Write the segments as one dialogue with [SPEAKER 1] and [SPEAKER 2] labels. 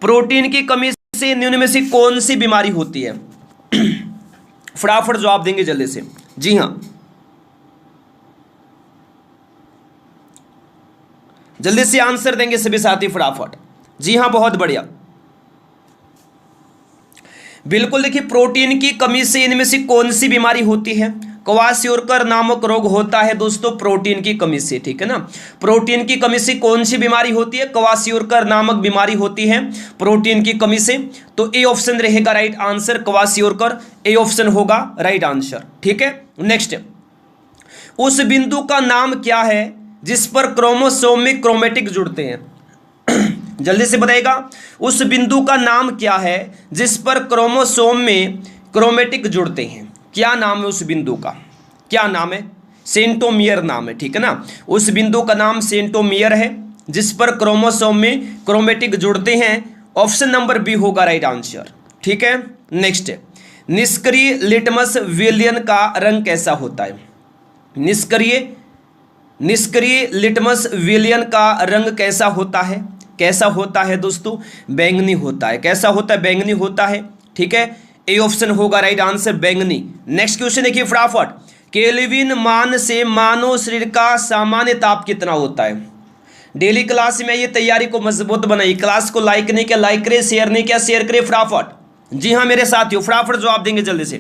[SPEAKER 1] Protein की कमी से निम्न में से कौन सी बीमारी होती है? फटाफट जवाब देंगे जल्दी से। जी हाँ, जल्दी से आंसर देंगे सभी साथी फटाफट। जी हाँ, बहुत बढ़िया, बिल्कुल। देखिए, प्रोटीन की कमी से इनमें से कौन सी बीमारी होती है? क्वाशियोरकर नामक रोग होता है दोस्तों प्रोटीन की कमी से, ठीक है ना। प्रोटीन की कमी से कौन सी बीमारी होती है? क्वाशियोरकर नामक बीमारी होती है प्रोटीन की कमी से। तो ए ऑप्शन रहेगा right answer, kwashiorkor, A option होगा राइट आंसर, ठीक है। नेक्स्ट, उस बिंदु का नाम क्या है जिस पर क्रोमोसोम में क्रोमेटिक जुड़ते हैं? जल्दी से बताइएगा, उस बिंदु का नाम क्या है जिस पर क्रोमोसोम में क्रोमेटिक जुड़ते हैं? क्या नाम है उस बिंदु का? क्या नाम है? सेंट्रोमियर नाम है, ठीक है ना। उस बिंदु का नाम सेंट्रोमियर है जिस पर क्रोमोसोम में क्रोमेटिक जुड़ते हैं। ऑप्शन नंबर बी होगा राइट आंसर, ठीक है। नेक्स्ट, निष्क्रिय लिटमस विलियन का रंग कैसा होता है? निष्क्रिय लिटमस विलियन का रंग कैसा होता है? कैसा होता है दोस्तों? बैंगनी होता है। कैसा होता है? बैंगनी होता है, ठीक है। ए ऑप्शन होगा राइट आंसर, बैंगनी। नेक्स्ट क्वेश्चन देखिए फटाफट, केल्विन मान से मानव शरीर का सामान्य ताप कितना होता है? डेली क्लास में ये तैयारी को मजबूत बनाइए। क्लास को लाइक नहीं किया लाइक करे, शेयर नहीं किया शेयर करे फटाफट। जी हाँ मेरे साथियों, फटाफट जवाब देंगे जल्दी से।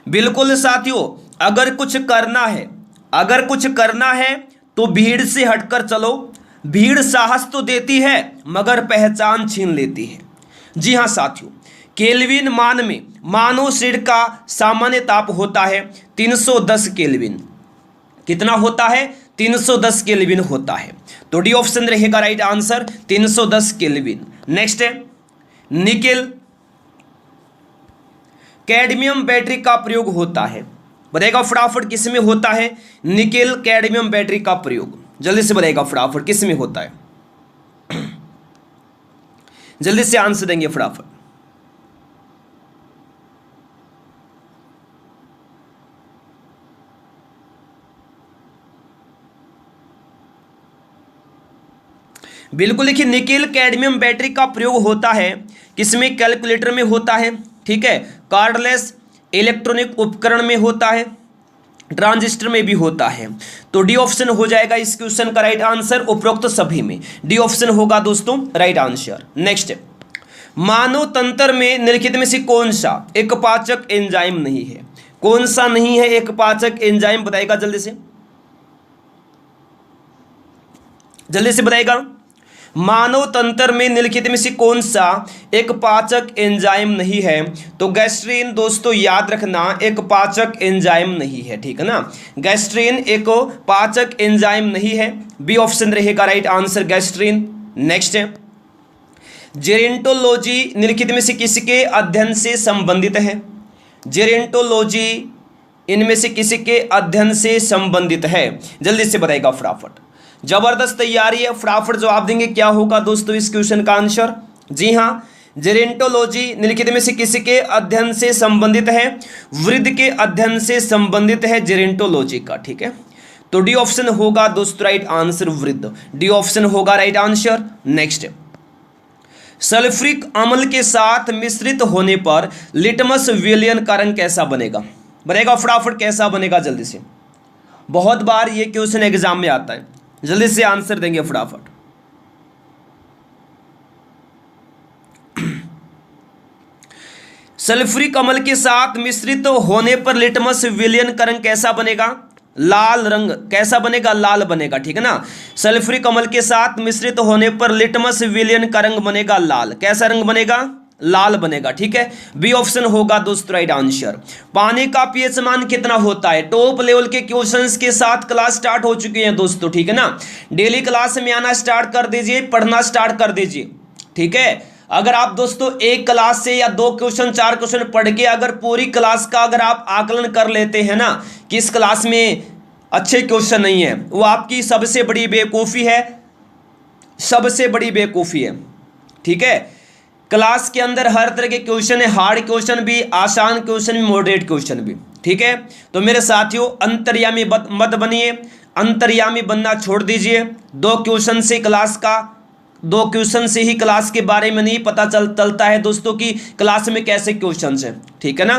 [SPEAKER 1] बिल्कुल साथियों, अगर कुछ करना है तो भीड़ से हटकर चलो। भीड़ साहस तो देती है मगर पहचान छीन लेती है। जी हाँ साथियों, केल्विन मान में मानव शरीर का सामान्य ताप होता है 310 केल्विन। कितना होता है? 310 केल्विन होता है। तो डी ऑप्शन रहेगा राइट आंसर, 310 केल्विन। नेक्स्ट है, निकेल कैडमियम बैटरी का प्रयोग होता है। बताएगा फटाफट किस में होता है? निकेल कैडमियम बैटरी का प्रयोग। जल्दी से बताएगा फटाफट किस में होता है? जल्दी से आंसर देंगे फटाफट। बिल्कुल, देखिए निकेल कैडमियम बैटरी का प्रयोग होता है किसमें? कैलकुलेटर में होता है, ठीक है। कार्डलेस इलेक्ट्रॉनिक उपकरण में होता है, ट्रांजिस्टर में भी होता है। तो डी ऑप्शन हो जाएगा इस क्वेश्चन का राइट आंसर, उपरोक्त सभी में डी ऑप्शन होगा दोस्तों राइट आंसर। नेक्स्ट, मानव तंत्र में निम्नलिखित में से कौन सा एक पाचक एंजाइम नहीं है? कौन सा नहीं है एक पाचक एंजाइम? बताएगा जल्दी से बताएगा। मानव तंत्र में निम्नलिखित में से कौन सा एक पाचक एंजाइम नहीं है? तो गैस्ट्रीन दोस्तों याद रखना एक पाचक एंजाइम नहीं है, ठीक है ना। गैस्ट्रीन एक पाचक एंजाइम नहीं है, बी ऑप्शन रहेगा राइट आंसर, गैस्ट्रीन। नेक्स्ट है, जेरेंटोलॉजी निम्नलिखित में से किसके अध्ययन से संबंधित है? जेरेंटोलॉजी इनमें से किसके अध्ययन से संबंधित है? जल्दी से बताएगा फटाफट। जबरदस्त तैयारी है, फटाफट जवाब देंगे। क्या होगा दोस्तों इस क्वेश्चन का आंसर? जी हाँ, जेरेंटोलॉजी निम्नलिखित में से किसके अध्ययन से संबंधित है? वृद्ध के अध्ययन से संबंधित है जेरेंटोलॉजी का, ठीक है। तो डी ऑप्शन होगा दोस्तों राइट आंसर, वृद्ध। डी ऑप्शन होगा राइट आंसर। नेक्स्ट, सल्फ्यूरिक अम्ल के साथ मिश्रित होने पर लिटमस विलियन का रंग कैसा बनेगा? बनेगा फटाफट, कैसा बनेगा? जल्दी से, बहुत बार ये क्वेश्चन एग्जाम में आता है, जल्दी से आंसर देंगे फटाफट। सल्फ्यूरिक अम्ल के साथ मिश्रित होने पर लिटमस विलियन का रंग कैसा बनेगा? लाल रंग। कैसा बनेगा? लाल बनेगा, ठीक है ना। सल्फ्यूरिक अम्ल के साथ मिश्रित होने पर लिटमस विलियन का रंग बनेगा लाल। कैसा रंग बनेगा? लाल बनेगा, ठीक है। बी ऑप्शन होगा दोस्तों राइट आंसर। पानी का पीएच मान कितना होता है? टॉप लेवल के क्वेश्चंस के साथ क्लास स्टार्ट हो चुकी है दोस्तों, ठीक है ना। डेली क्लास में आना स्टार्ट कर दीजिए, पढ़ना स्टार्ट कर दीजिए, ठीक है। अगर आप दोस्तों एक क्लास से या 2 क्वेश्चन 4 क्वेश्चन पढ़ के अगर पूरी क्लास का अगर आप आकलन कर लेते हैं ना कि इस क्लास में अच्छे क्वेश्चन नहीं है, वो आपकी सबसे बड़ी बेवकूफ़ी है, सबसे बड़ी बेवकूफ़ी है, ठीक है। क्लास के अंदर हर तरह के क्वेश्चन है, हार्ड क्वेश्चन भी, आसान क्वेश्चन भी, मॉडरेट क्वेश्चन भी, ठीक है। तो मेरे साथियों अंतर्यामी मत बनिए, अंतर्यामी बनना छोड़ दीजिए। 2 क्वेश्चन से ही क्लास के बारे में नहीं पता चलता है दोस्तों कि क्लास में कैसे क्वेश्चन है, ठीक है ना।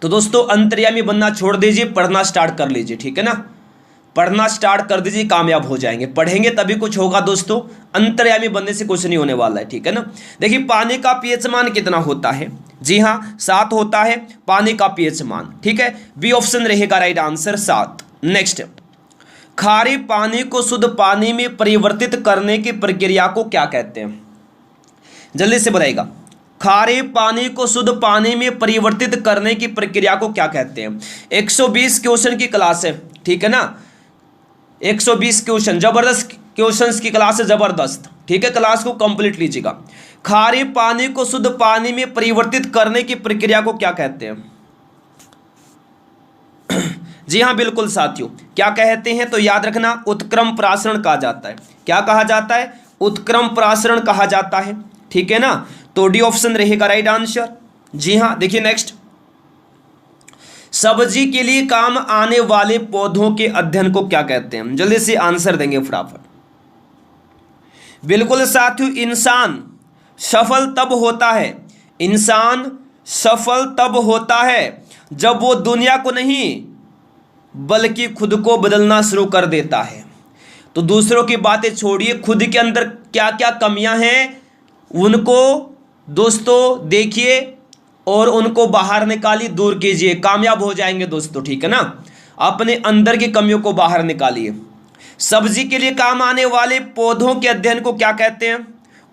[SPEAKER 1] तो दोस्तों अंतर्यामी बनना छोड़ दीजिए, पढ़ना स्टार्ट कर लीजिए, ठीक है ना। पढ़ना स्टार्ट कर दीजिए, कामयाब हो जाएंगे। पढ़ेंगे तभी कुछ होगा दोस्तों, अंतर्यामी बनने से कुछ नहीं होने वाला है, ठीक है ना। देखिए पानी का पीएच मान कितना होता है? जी हाँ 7 होता है पानी का पीएच मान, ठीक है। बी ऑप्शन रहेगा राइट आंसर 7। नेक्स्ट, खारे पानी को शुद्ध पानी में परिवर्तित करने की प्रक्रिया को क्या कहते हैं? जल्दी से बताइएगा। खारे पानी को शुद्ध पानी में परिवर्तित करने की प्रक्रिया को क्या कहते हैं? 120 क्वेश्चन की क्लास है, ठीक है ना। 120 क्वेश्चन, जबरदस्त क्वेश्चंस की क्लास है, जबरदस्त, ठीक है। क्लास को कंप्लीट लीजिएगा। खारे पानी को शुद्ध पानी में परिवर्तित करने की प्रक्रिया को क्या कहते हैं? जी हाँ बिल्कुल साथियों, क्या कहते हैं? तो याद रखना उत्क्रम प्रासरण कहा जाता है। क्या कहा जाता है? उत्क्रम प्रासरण कहा जाता है, ठीक है ना। तो डी ऑप्शन रहेगा राइट आंसर। जी हाँ देखिए नेक्स्ट, सब्जी के लिए काम आने वाले पौधों के अध्ययन को क्या कहते हैं? जल्दी से आंसर देंगे फटाफट। बिल्कुल साथियों, इंसान सफल तब होता है, इंसान सफल तब होता है जब वो दुनिया को नहीं बल्कि खुद को बदलना शुरू कर देता है। तो दूसरों की बातें छोड़िए, खुद के अंदर क्या क्या कमियां हैं उनको दोस्तों देखिए और उनको बाहर निकालिए, दूर कीजिए, कामयाब हो जाएंगे दोस्तों, ठीक है ना। अपने अंदर की कमियों को बाहर निकालिए। सब्जी के लिए काम आने वाले पौधों के अध्ययन को क्या कहते हैं?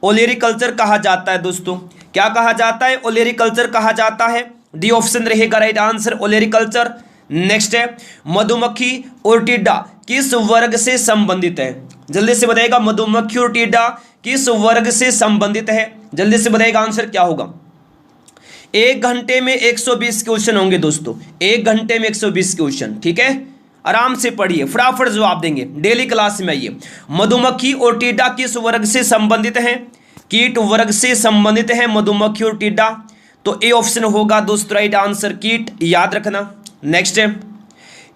[SPEAKER 1] ओलेरीकल्चर कहा जाता है दोस्तों। क्या कहा जाता है? ओलेरीकल्चर कहा जाता है। डी ऑप्शन रहेगा राइट आंसर, ओलेरीकल्चर। नेक्स्ट है, मधुमक्खी और टिड्डा किस वर्ग से संबंधित है? जल्दी से बताइएगा, मधुमक्खी और टिड्डा किस वर्ग से संबंधित है? जल्दी से बताइएगा आंसर क्या होगा। 1 घंटे में 120 क्वेश्चन होंगे दोस्तों, 1 घंटे में 120 क्वेश्चन, ठीक है। आराम से पढ़िए, फटाफट जवाब देंगे, डेली क्लास में आइए। मधुमक्खी और टिड्डा किस वर्ग से संबंधित है? कीट वर्ग से संबंधित है मधुमक्खी और टिड्डा। तो ए ऑप्शन होगा दोस्तों राइट आंसर, कीट, याद रखना। नेक्स्ट है,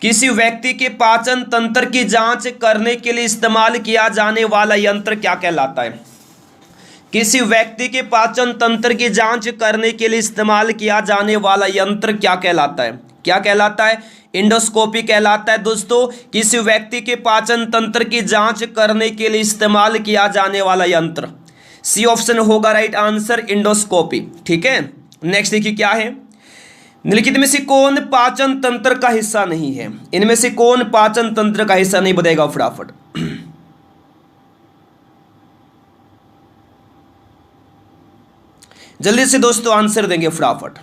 [SPEAKER 1] किसी व्यक्ति के पाचन तंत्र की जांच करने के लिए इस्तेमाल किया जाने वाला यंत्र क्या कहलाता है? किसी व्यक्ति के पाचन तंत्र की जांच करने के लिए इस्तेमाल किया जाने वाला यंत्र क्या कहलाता है? क्या कहलाता है? इंडोस्कोपी कहलाता है दोस्तों। किसी व्यक्ति के पाचन तंत्र की जांच करने के लिए इस्तेमाल किया जाने वाला यंत्र, सी ऑप्शन होगा राइट आंसर, इंडोस्कोपी, ठीक है। नेक्स्ट देखिए क्या है, निम्नलिखित में से कौन पाचन तंत्र का हिस्सा नहीं है? इनमें से कौन पाचन तंत्र का हिस्सा नहीं, बताएगा फटाफट। जल्दी से दोस्तों आंसर देंगे फटाफट।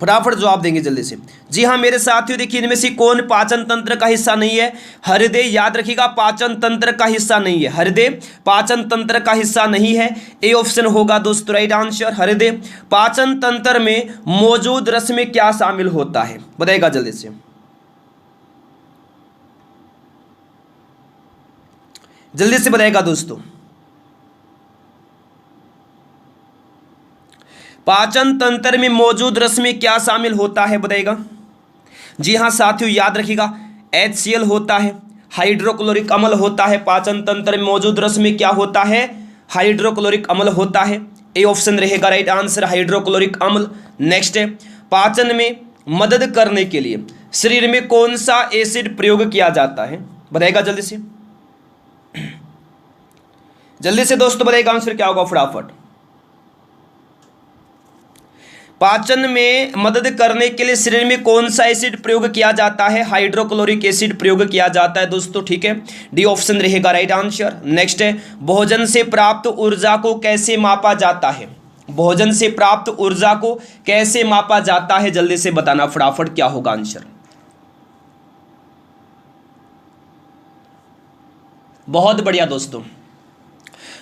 [SPEAKER 1] फटाफट जवाब देंगे जल्दी से। जी हाँ मेरे साथियों, देखिए इनमें से कौन पाचन तंत्र का हिस्सा नहीं है? हृदय, याद रखिएगा पाचन तंत्र का हिस्सा नहीं है, हृदय पाचन तंत्र का हिस्सा नहीं है। ए ऑप्शन होगा दोस्तों राइट आंसर, हृदय। पाचन तंत्र में मौजूद रस में क्या शामिल होता है? बताइएगा जल्दी से। जल्दी से बताइएगा दोस्तों। पाचन तंत्र में मौजूद रस में क्या शामिल होता है? बताइएगा। जी हाँ साथियों याद रखिएगा, HCl होता है, हाइड्रोक्लोरिक अम्ल होता है। पाचन तंत्र में मौजूद रस में क्या होता है? हाइड्रोक्लोरिक अम्ल होता है। ए ऑप्शन रहेगा राइट आंसर, हाइड्रोक्लोरिक अम्ल। नेक्स्ट है, पाचन में मदद करने के लिए शरीर में कौन सा एसिड प्रयोग किया जाता है? बताइएगा जल्दी से, जल्दी से दोस्तों बताइएगा आंसर क्या होगा फटाफट। पाचन में मदद करने के लिए शरीर में कौन सा एसिड प्रयोग किया जाता है? हाइड्रोक्लोरिक एसिड प्रयोग किया जाता है दोस्तों, ठीक है। डी ऑप्शन रहेगा राइट आंसर। नेक्स्ट है, भोजन से प्राप्त ऊर्जा को कैसे मापा जाता है? भोजन से प्राप्त ऊर्जा को कैसे मापा जाता है? जल्दी से बताना फटाफट क्या होगा आंसर। बहुत बढ़िया दोस्तों,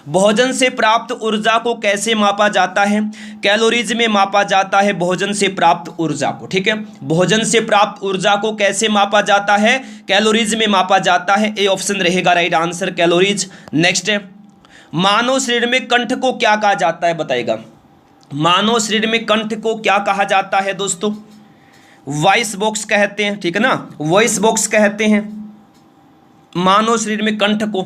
[SPEAKER 1] भोजन से प्राप्त ऊर्जा को कैसे मापा जाता है? कैलोरीज में मापा जाता है भोजन से प्राप्त ऊर्जा को, ठीक है। भोजन से प्राप्त ऊर्जा को कैसे मापा जाता है? कैलोरीज में मापा जाता है। ए ऑप्शन रहेगा राइट आंसर, कैलोरीज। नेक्स्ट है, मानव शरीर में कंठ को क्या कहा जाता है? बताइएगा। मानव शरीर में कंठ को क्या कहा जाता है दोस्तों? वॉइस बॉक्स कहते हैं, ठीक है ना, वॉइस बॉक्स कहते हैं मानव शरीर में कंठ को।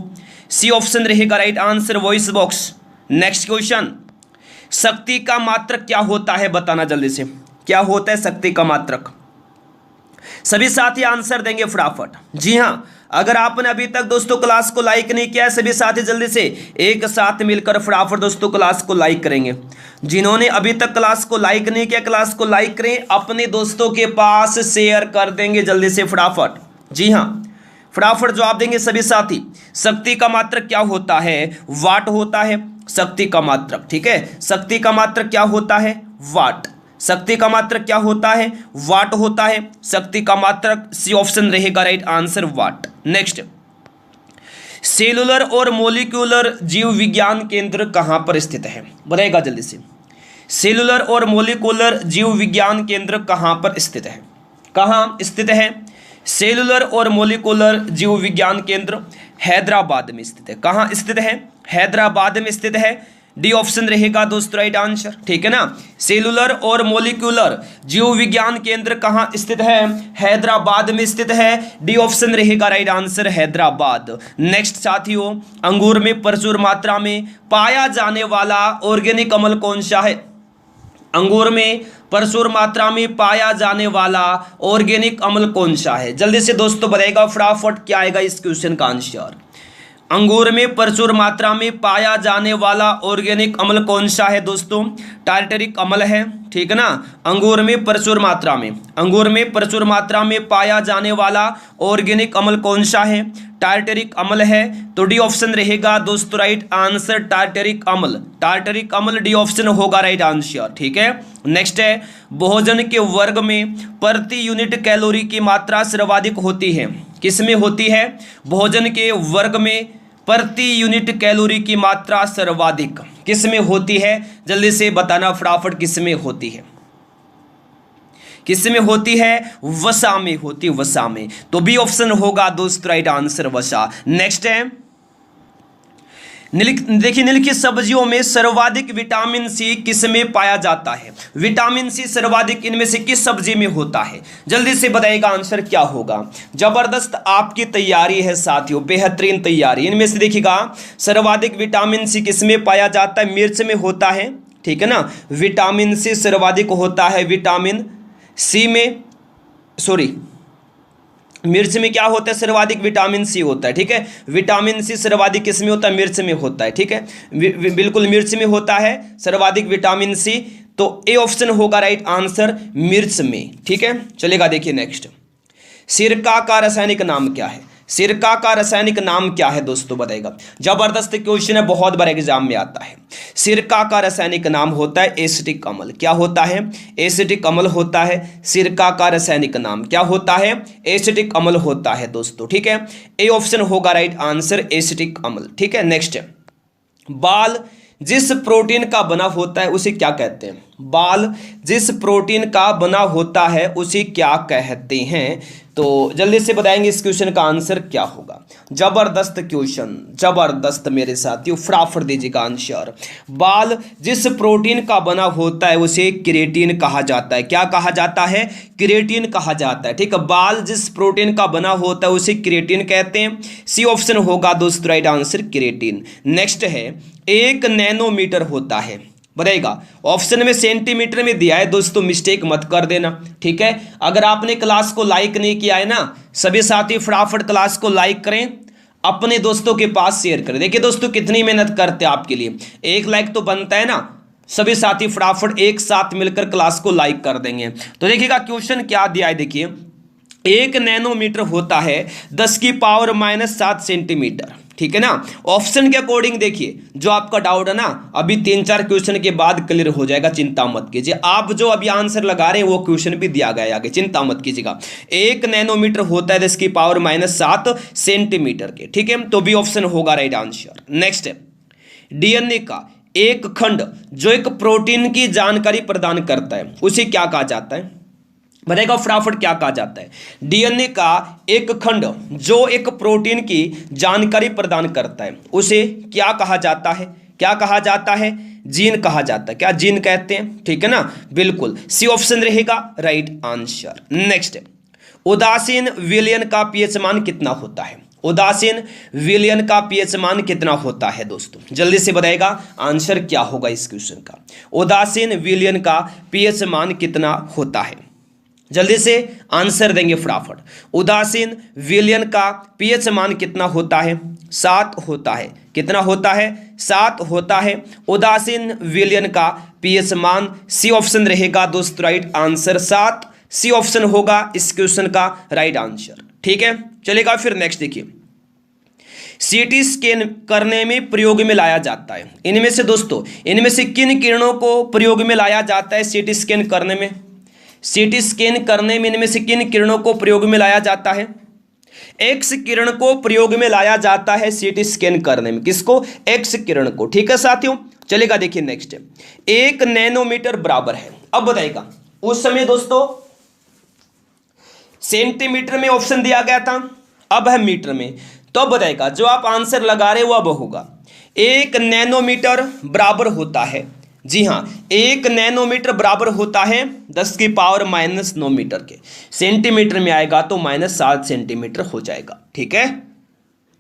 [SPEAKER 1] सी ऑप्शन रहेगा right answer, voice box. Next question, शक्ति का मात्रक क्या होता है? बताना जल्दी से, क्या होता है शक्ति का मात्रक? सभी साथी आंसर देंगे फटाफट। जी हाँ, अगर आपने अभी तक दोस्तों क्लास को लाइक नहीं किया है, सभी साथी जल्दी से एक साथ मिलकर फटाफट दोस्तों क्लास को लाइक करेंगे। जिन्होंने अभी तक क्लास को लाइक नहीं किया, क्लास को लाइक करें, अपने दोस्तों के पास शेयर कर देंगे जल्दी से फटाफट। जी हाँ, फटाफट जवाब देंगे सभी साथी। शक्ति का मात्रक क्या होता है? वाट होता है शक्ति का मात्रक, ठीक है। शक्ति का मात्रक क्या होता है? वाट। शक्ति का मात्रक क्या होता है? वाट होता है शक्ति का मात्रक। सी ऑप्शन रहेगा राइट आंसर, वाट। नेक्स्ट, सेलुलर और मोलिक्यूलर जीव विज्ञान केंद्र कहां पर स्थित है? बताएगा जल्दी से। सेलुलर और मोलिकुलर जीव विज्ञान केंद्र कहां पर स्थित है? कहां स्थित है सेलुलर और मोलिकुलर जीव विज्ञान केंद्र? हैदराबाद में स्थित है। कहां स्थित है? हैदराबाद में स्थित है। डी ऑप्शन रहेगा दोस्तों राइट आंसर, ठीक है ना। सेलुलर और मोलिकुलर जीव विज्ञान केंद्र कहां स्थित है? हैदराबाद में स्थित है। डी ऑप्शन रहेगा राइट आंसर, हैदराबाद। नेक्स्ट साथियों, अंगूर में प्रचुर मात्रा में पाया जाने वाला ऑर्गेनिक अम्ल कौन सा है? अंगूर में प्रचुर मात्रा में पाया जाने वाला ऑर्गेनिक अम्ल कौन सा है? जल्दी से दोस्तों बताएगा फटाफट, क्या आएगा इस क्वेश्चन का आंसर। अंगूर में प्रचुर मात्रा में पाया जाने वाला ऑर्गेनिक अम्ल कौन सा है दोस्तों? टार्टरिक अम्ल है, ठीक है ना। अंगूर में प्रचुर मात्रा में, अंगूर में प्रचुर मात्रा में पाया जाने वाला ऑर्गेनिक अम्ल कौन सा है? टार्टरिक अम्ल है। तो डी ऑप्शन रहेगा दोस्तों राइट आंसर, टार्टरिक अम्ल। टार्टरिक अम्ल डी ऑप्शन होगा राइट आंसर, ठीक है। नेक्स्ट है, भोजन के वर्ग में प्रति यूनिट कैलोरी की मात्रा सर्वाधिक होती है? किसमें होती है? भोजन के वर्ग में प्रति यूनिट कैलोरी की मात्रा सर्वाधिक किसमें होती है? जल्दी से बताना फटाफट, किसमें होती है? किसमें होती है? वसा में होती है, वसा में। तो बी ऑप्शन होगा दोस्त राइट आंसर, वसा। नेक्स्ट है, देखिए निम्नलिखित सब्जियों में सर्वाधिक विटामिन सी किसमें पाया जाता है? विटामिन सी सर्वाधिक इनमें से किस सब्जी में होता है? जल्दी से बताइएगा आंसर क्या होगा। जबरदस्त आपकी तैयारी है साथियों, बेहतरीन तैयारी। इनमें से देखिएगा सर्वाधिक विटामिन सी किसमें पाया जाता है? मिर्च में होता है, ठीक है ना। विटामिन सी सर्वाधिक होता है विटामिन सी में, सॉरी मिर्च में क्या होता है? सर्वाधिक विटामिन सी होता है, ठीक है। विटामिन सी सर्वाधिक किसमें होता है? मिर्च में होता है, ठीक है। बिल्कुल मिर्च में होता है सर्वाधिक विटामिन सी। तो ए ऑप्शन होगा राइट आंसर, मिर्च में, ठीक है। चलेगा, देखिए नेक्स्ट, सिरका का रासायनिक नाम क्या है? सिरका का रासायनिक नाम क्या है दोस्तों? बताएगा। जबरदस्त क्वेश्चन है, बहुत बार एग्जाम में आता है। सिरका का रासायनिक नाम होता है एसिटिक अम्ल। क्या होता है? एसिटिक अम्ल होता है। सिरका का रासायनिक नाम क्या होता है? एसिटिक अम्ल होता है दोस्तों, ठीक है। ए ऑप्शन होगा राइट आंसर, एसिटिक अम्ल, ठीक है। नेक्स्ट, बाल जिस प्रोटीन का बना होता है उसे क्या कहते हैं? बाल जिस प्रोटीन का बना होता है उसे क्या कहते हैं? तो जल्दी से बताएंगे इस क्वेश्चन का आंसर क्या होगा। जबरदस्त क्वेश्चन, जबरदस्त मेरे साथियों, फटाफट दीजिएगा आंसर। बाल जिस प्रोटीन का बना होता है उसे केराटिन कहा जाता है। क्या कहा जाता है? केराटिन कहा जाता है, ठीक है। बाल जिस प्रोटीन का बना होता है उसे केराटिन कहते हैं। सी ऑप्शन होगा दोस्तों राइट आंसर, केराटिन। नेक्स्ट है, 1 नैनोमीटर होता है, बताइएगा। ऑप्शन में सेंटीमीटर में दिया है दोस्तों, मिस्टेक मत कर देना, ठीक है। अगर आपने क्लास को लाइक नहीं किया है ना, सभी साथी फटाफट क्लास को लाइक करें, अपने दोस्तों के पास शेयर करें। देखिए दोस्तों कितनी मेहनत करते हैं आपके लिए, एक लाइक तो बनता है ना। सभी साथी फटाफट एक साथ मिलकर क्लास को लाइक कर देंगे। तो देखिएगा क्वेश्चन क्या दिया है, देखिए 1 नैनोमीटर होता है 10 की पावर -7 सेंटीमीटर, ठीक है ना। ऑप्शन के अकॉर्डिंग देखिए, जो आपका डाउट है ना अभी 3-4 क्वेश्चन के बाद क्लियर हो जाएगा, चिंता मत कीजिए। आप जो अभी आंसर लगा रहे हैं वो क्वेश्चन भी दिया गया है आगे, चिंता मत कीजिएगा। 1 नैनोमीटर होता है 10 की पावर -7 सेंटीमीटर के, ठीक है। तो बी ऑप्शन होगा राइट आंसर। नेक्स्ट है, डीएनए का एक खंड जो एक प्रोटीन की जानकारी प्रदान करता है उसे क्या कहा जाता है? बताएगा फटाफट, क्या कहा जाता है? डीएनए का एक खंड जो एक प्रोटीन की जानकारी प्रदान करता है उसे क्या कहा जाता है? क्या कहा जाता है? जीन कहा जाता है। क्या जीन कहते हैं, ठीक है ना, बिल्कुल सी ऑप्शन रहेगा राइट आंसर। नेक्स्ट, उदासीन विलयन का पीएच मान कितना होता है? उदासीन विलयन का पीएच मान कितना होता है दोस्तों, जल्दी से बताएगा आंसर क्या होगा इस क्वेश्चन का। उदासीन विलयन का पीएच मान कितना होता है, जल्दी से आंसर देंगे फटाफट। उदासीन विलयन का पीएच मान कितना होता है? 7 होता है। कितना होता है? 7 होता है। उदासीन विलयन का पीएच मान सी ऑप्शन रहेगा दोस्तों राइट आंसर, 7 सी ऑप्शन होगा इस क्वेश्चन का राइट आंसर, ठीक है। चलेगा फिर नेक्स्ट देखिए, सीटी स्कैन करने में प्रयोग में लाया जाता है, इनमें से दोस्तों इनमें से किन किरणों को प्रयोग में लाया जाता है सीटी स्कैन करने में? सीटी स्कैन करने में इनमें से किन किरणों को प्रयोग में लाया जाता है? एक्स किरण को प्रयोग में लाया जाता है सीटी स्कैन करने में। किसको? एक्स किरण को, ठीक है साथियों। चलेगा देखिए नेक्स्ट, 1 नैनोमीटर बराबर है, अब बताइएगा उस समय दोस्तों सेंटीमीटर में ऑप्शन दिया गया था, अब है मीटर में, तो अब बताएगा जो आप आंसर लगा रहे हो अब होगा 1 नैनोमीटर बराबर होता है, जी हाँ 1 नैनोमीटर बराबर होता है 10 की पावर -9 मीटर के। सेंटीमीटर में आएगा तो -7 सेंटीमीटर हो जाएगा, ठीक है।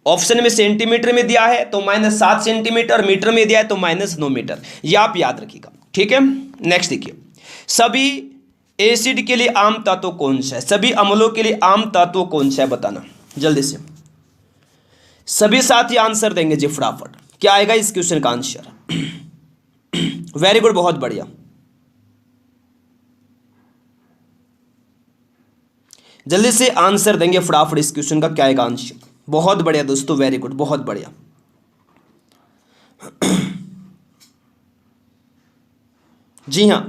[SPEAKER 1] ऑप्शन में सेंटीमीटर में दिया है तो -7 सेंटीमीटर, मीटर में दिया है तो -9 मीटर, ये आप याद रखिएगा, ठीक है। नेक्स्ट देखिए, सभी एसिड के लिए आम तत्व कौन सा है? सभी अम्लों के लिए आम तत्व कौन सा है बताना जल्दी से, सभी साथी आंसर देंगे जी फटाफट। क्या आएगा इस क्वेश्चन का आंसर? वेरी गुड, बहुत बढ़िया, जल्दी से आंसर देंगे फटाफट इस क्वेश्चन का, क्या आएगा आंसर? बहुत बढ़िया दोस्तों, वेरी गुड, बहुत बढ़िया। जी हाँ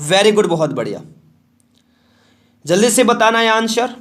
[SPEAKER 1] वेरी गुड, बहुत बढ़िया, जल्दी से बताना है आंसर।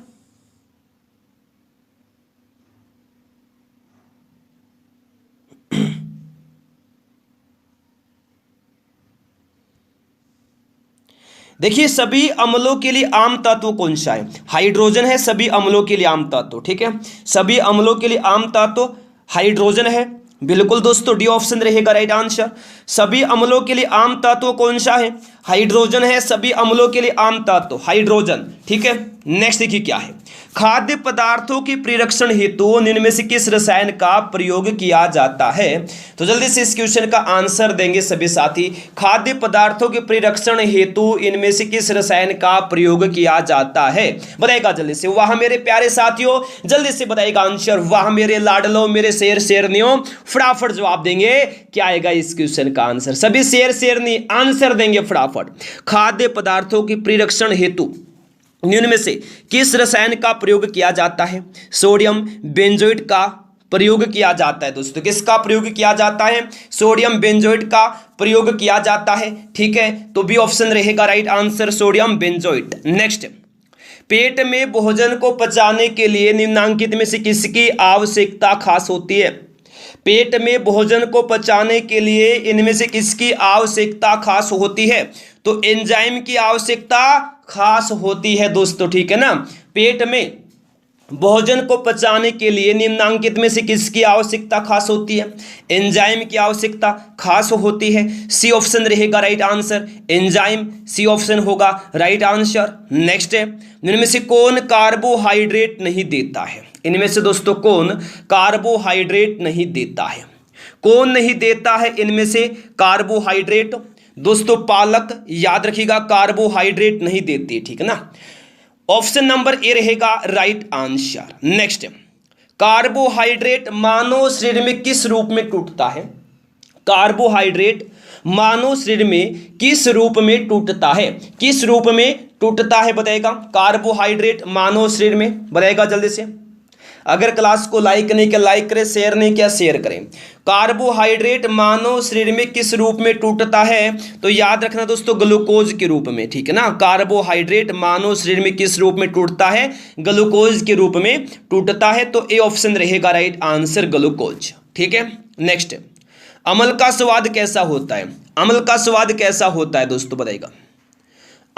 [SPEAKER 1] देखिए सभी अम्लों के लिए आम तत्व कौन सा है? हाइड्रोजन है सभी अम्लों के लिए आम तत्व, ठीक है। सभी अम्लों के लिए आम तत्व हाइड्रोजन है, बिल्कुल दोस्तों डी ऑप्शन रहेगा राइट आंसर। सभी अम्लों के लिए आम तत्व कौन सा है? हाइड्रोजन है सभी अम्लों के लिए आम तत्व हाइड्रोजन, ठीक है। नेक्स्ट देखिए क्या है, खाद्य पदार्थों के परिरक्षण हेतु निम्न में से किस रसायन का प्रयोग किया जाता है? तो जल्दी से इस क्वेश्चन का आंसर देंगे सभी साथी। खाद्य पदार्थों के परिरक्षण हेतु इनमें से किस रसायन का प्रयोग किया जाता है? बताएगा जल्दी से, वाह मेरे प्यारे साथियों, जल्दी से बताएगा आंसर। वाह मेरे लाडलो, मेरे शेर शेरनियों, फटाफट जवाब देंगे। क्या आएगा इस क्वेश्चन का आंसर? सभी शेर शेरनी आंसर देंगे फटाफट। खाद्य पदार्थों के परिरक्षण हेतु निम्न में से किस रसायन का प्रयोग किया जाता है? सोडियम बेंजोइट का प्रयोग किया जाता है दोस्तों। किसका प्रयोग किया जाता है? सोडियम बेंजोइट का प्रयोग किया जाता है, ठीक है। तो बी ऑप्शन रहेगा right answer, sodium benzoate. Next, पेट में भोजन को पचाने के लिए निम्नांकित में से किसकी आवश्यकता खास होती है? पेट में भोजन को पचाने के लिए इनमें से किसकी आवश्यकता खास होती है? तो एंजाइम की आवश्यकता खास होती है दोस्तों, ठीक है ना। पेट में भोजन को पचाने के लिए निम्नांकित में से किसकी आवश्यकता खास होती है? एंजाइम की आवश्यकता खास होती है, सी ऑप्शन रहेगा right answer, enzyme C option होगा राइट आंसर। नेक्स्ट है, इनमें से कौन कार्बोहाइड्रेट नहीं देता है? इनमें से दोस्तों कौन कार्बोहाइड्रेट नहीं देता है? कौन नहीं देता है इनमें से कार्बोहाइड्रेट? दोस्तों पालक, याद रखिएगा कार्बोहाइड्रेट नहीं देती, ठीक है ना। ऑप्शन नंबर ए रहेगा राइट आंसर। नेक्स्ट, कार्बोहाइड्रेट मानव शरीर में किस रूप में टूटता है? कार्बोहाइड्रेट मानव शरीर में किस रूप में टूटता है? किस रूप में टूटता है बताएगा? कार्बोहाइड्रेट मानव शरीर में, बताएगा जल्दी से। अगर क्लास को लाइक नहीं किया लाइक करें, शेयर नहीं किया शेयर करें। कार्बोहाइड्रेट मानव शरीर में किस रूप में टूटता है? तो याद रखना दोस्तों ग्लूकोज के रूप में, ठीक है ना। कार्बोहाइड्रेट मानव शरीर में किस रूप में टूटता है? ग्लूकोज के रूप में टूटता है, तो ए ऑप्शन रहेगा राइट आंसर, ग्लूकोज, ठीक है। नेक्स्ट, अम्ल का स्वाद कैसा होता है? अम्ल का स्वाद कैसा होता है दोस्तों बताइएगा,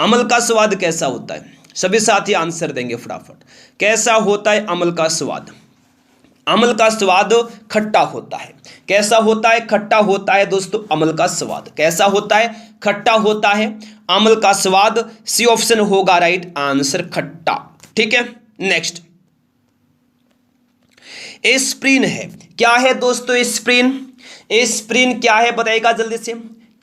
[SPEAKER 1] अम्ल का स्वाद कैसा होता है? सभी साथी आंसर देंगे फटाफट। कैसा होता है अम्ल का स्वाद? अम्ल का स्वाद खट्टा होता है। कैसा होता है? खट्टा होता है दोस्तों अम्ल का स्वाद। कैसा होता है? खट्टा होता है अम्ल का स्वाद। सी ऑप्शन होगा राइट आंसर, खट्टा। ठीक है, नेक्स्ट एस्प्रिन है। क्या है दोस्तों एस्प्रिन? एस्प्रिन क्या है बताइएगा जल्दी से,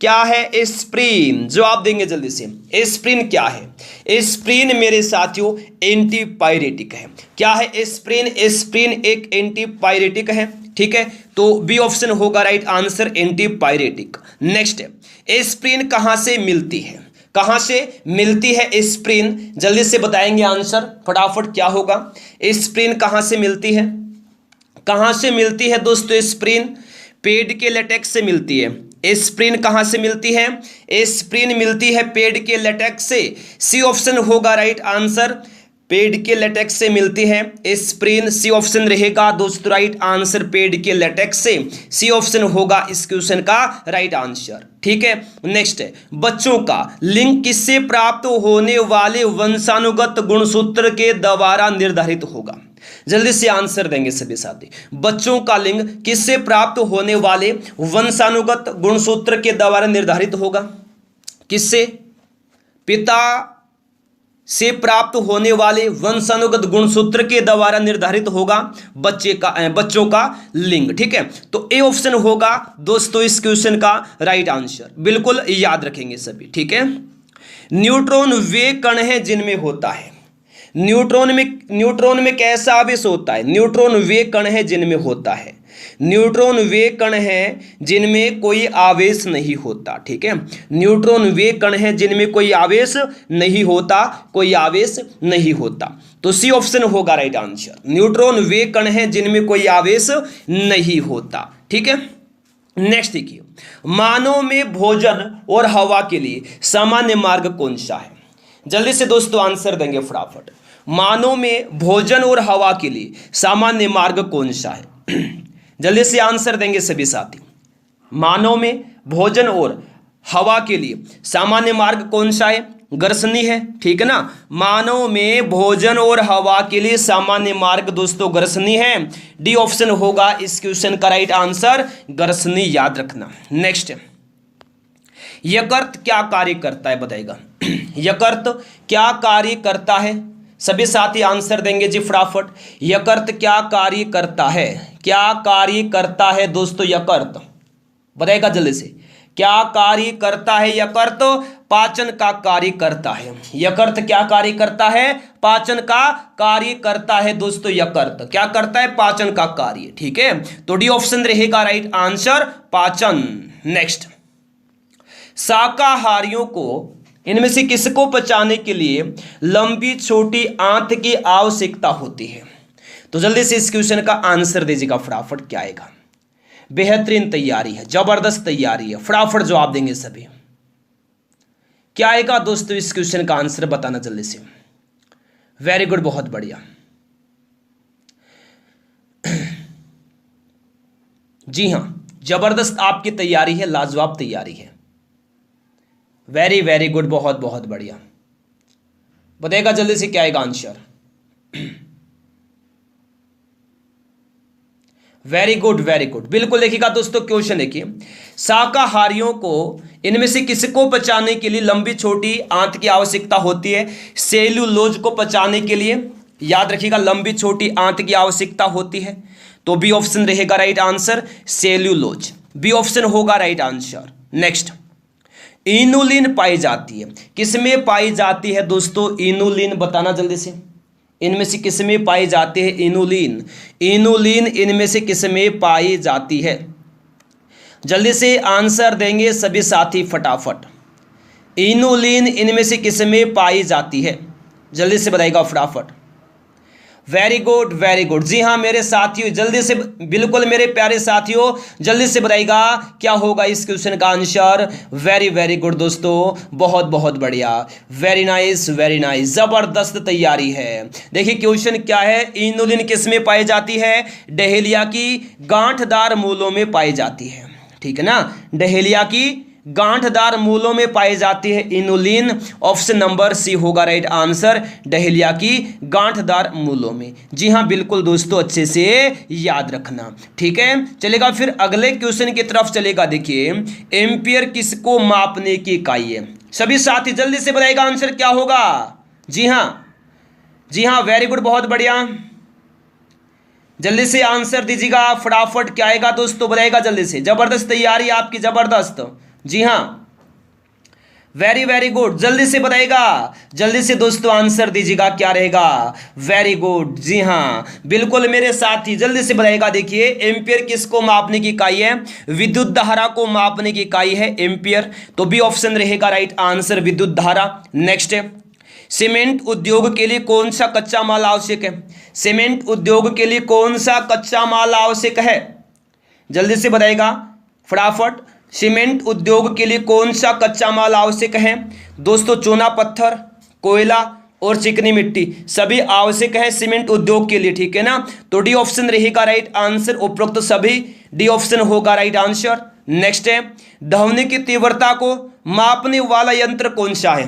[SPEAKER 1] क्या है एस्प्रिन? जवाब देंगे जल्दी से। एस्प्रिन क्या है? एस्प्रिन मेरे साथियों एंटीपायरेटिक है। क्या है एस्प्रिन? एस्प्रिन एक एंटीपायरेटिक है। ठीक है, तो बी ऑप्शन होगा राइट आंसर, एंटीपायरेटिक। नेक्स्ट है एस्प्रिन कहां से मिलती है? कहां से मिलती है एस्प्रिन? जल्दी से बताएंगे आंसर फटाफट, क्या होगा? एस्प्रिन कहां से मिलती है? कहां से मिलती है दोस्तों एस्प्रिन? पेड़ के लेटेक्स से मिलती है। एस्प्रिन कहां से मिलती है? एस्प्रिन मिलती है पेड़ के लेटेक्स से। सी ऑप्शन होगा राइट आंसर, पेड़ के लेटेक्स से मिलती है एस्प्रिन। सी ऑप्शन रहेगा दोस्तों राइट आंसर, पेड़ के लेटेक्स से। सी ऑप्शन होगा इस क्वेश्चन का राइट आंसर। ठीक है, नेक्स्ट है बच्चों का लिंग किससे प्राप्त होने वाले वंशानुगत गुणसूत्र के द्वारा निर्धारित होगा? जल्दी से आंसर देंगे सभी साथी। बच्चों का लिंग किससे प्राप्त होने वाले वंशानुगत गुणसूत्र के द्वारा निर्धारित होगा? किससे? पिता से प्राप्त होने वाले वंशानुगत गुणसूत्र के द्वारा निर्धारित होगा बच्चों का लिंग। ठीक है, तो ए ऑप्शन होगा दोस्तों इस क्वेश्चन का राइट आंसर, बिल्कुल याद रखेंगे सभी। ठीक है, न्यूट्रॉन वे कण है जिनमें होता है। न्यूट्रॉन में कैसा आवेश होता है? न्यूट्रॉन वे कण है जिनमें होता है। न्यूट्रॉन वे कण हैं जिनमें कोई आवेश नहीं होता। ठीक है, न्यूट्रॉन वे कण हैं जिनमें कोई आवेश नहीं होता, कोई आवेश नहीं होता। तो सी ऑप्शन होगा राइट आंसर, न्यूट्रॉन वे कण हैं जिनमें कोई आवेश नहीं होता। ठीक है, नेक्स्ट देखिए, मानव में भोजन और हवा के लिए सामान्य मार्ग कौन सा है? जल्दी से दोस्तों आंसर देंगे फटाफट। मानव में भोजन और हवा के लिए सामान्य मार्ग कौन सा है? जल्दी से आंसर देंगे सभी साथी। मानव में भोजन और हवा के लिए सामान्य मार्ग कौन सा है? घर्षणी है। ठीक है ना, मानव में भोजन और हवा के लिए सामान्य मार्ग दोस्तों घर्षणी है। डी ऑप्शन होगा इस क्वेश्चन का राइट आंसर, घर्षणी, याद रखना। नेक्स्ट, यकृत क्या कार्य करता है बताएगा? यकृत क्या कार्य करता है? सभी साथी आंसर देंगे जी फटाफट। यकृत क्या कार्य करता है? क्या कार्य करता है दोस्तों यकृत? बताएगा जल्दी से, क्या कार्य करता है यकृत? पाचन का कार्य करता है। यकृत क्या कार्य करता है? पाचन का कार्य करता है दोस्तों। यकृत क्या करता है? पाचन का कार्य। ठीक है, तो डी ऑप्शन रहेगा राइट आंसर, पाचन। नेक्स्ट, शाकाहारियों को इनमें से किसको पचाने के लिए लंबी छोटी आंत की आवश्यकता होती है? तो जल्दी से इस क्वेश्चन का आंसर दीजिएगा फटाफट, क्या आएगा? बेहतरीन तैयारी है, जबरदस्त तैयारी है, फटाफट जवाब देंगे सभी। क्या आएगा दोस्तों इस क्वेश्चन का आंसर बताना जल्दी से। वेरी गुड, बहुत बढ़िया। जी हां, जबरदस्त आपकी तैयारी है, लाजवाब तैयारी है। वेरी वेरी गुड, बहुत बहुत बढ़िया। बताएगा जल्दी से क्या आएगा answer. Very good very good, बिल्कुल देखिएगा दोस्तों क्वेश्चन देखिए, शाकाहारियों को इनमें से किसको पचाने के लिए लंबी छोटी आंत की आवश्यकता होती है? सेल्यूलोज को पचाने के लिए, याद रखिएगा, लंबी छोटी आंत की आवश्यकता होती है। तो बी ऑप्शन रहेगा right answer, cellulose. B option होगा राइट आंसर। नेक्स्ट, इनुलिन पाई जाती है, किसमें पाई जाती है दोस्तों? इनुलिन बताना जल्दी से, इनमें से किसमें पाई जाती है इनुलिन? इनुलिन इनमें से किसमें पाई जाती है? जल्दी से आंसर देंगे सभी साथी फटाफट। इनुलिन इनमें से किसमें पाई जाती है? जल्दी से बताइएगा फटाफट। वेरी गुड वेरी गुड, जी हाँ मेरे साथियों, जल्दी से, बिल्कुल मेरे प्यारे साथियों, जल्दी से बताइएगा क्या होगा इस क्वेश्चन का आंसर। वेरी वेरी गुड दोस्तों, बहुत बहुत बढ़िया, वेरी नाइस वेरी नाइस, जबरदस्त तैयारी है। देखिए क्वेश्चन क्या है, इनुलिन किस में पाई जाती है? डहेलिया की गांठदार मूलों में पाई जाती है। ठीक है ना, डहेलिया की गांठदार मूलों में पाई जाती है? इनुलिन। ऑप्शन नंबर सी होगा राइट आंसर, डहेलिया की गांठदार मूलों में। जी हाँ बिल्कुल दोस्तों, अच्छे से याद रखना, ठीक है। चलेगा फिर अगले क्वेश्चन की तरफ चलेगा। देखिए, एम्पियर किसको मापने की इकाई है? सभी साथी जल्दी से बताइएगा आंसर क्या होगा। जी हाँ, जी हाँ, वेरी गुड, बहुत बढ़िया, जल्दी से आंसर दीजिएगा फटाफट। क्या आएगा दोस्तों, बताइएगा जल्दी से। जबरदस्त तैयारी आपकी, जबरदस्त। जी हाँ, वेरी वेरी गुड, जल्दी से बताइएगा, जल्दी से दोस्तों आंसर दीजिएगा, क्या रहेगा। वेरी गुड, जी हाँ बिल्कुल मेरे साथी, जल्दी से बताइएगा। देखिए, एम्पियर किसको मापने की इकाई है? विद्युत धारा को मापने की इकाई है एम्पियर, तो बी ऑप्शन रहेगा राइट आंसर, विद्युत धारा। नेक्स्ट है, सीमेंट उद्योग के लिए कौन सा कच्चा माल आवश्यक है? सीमेंट उद्योग के लिए कौन सा कच्चा माल आवश्यक है? जल्दी से बताइएगा फटाफट। सीमेंट उद्योग के लिए कौन सा कच्चा माल आवश्यक है? दोस्तों, चूना पत्थर, कोयला और चिकनी मिट्टी सभी आवश्यक है सीमेंट उद्योग के लिए, ठीक है ना। तो डी ऑप्शन रहेगा राइट आंसर, उपरोक्त सभी डी ऑप्शन होगा राइट आंसर। नेक्स्ट है, ध्वनि की तीव्रता को मापने वाला यंत्र कौन सा है?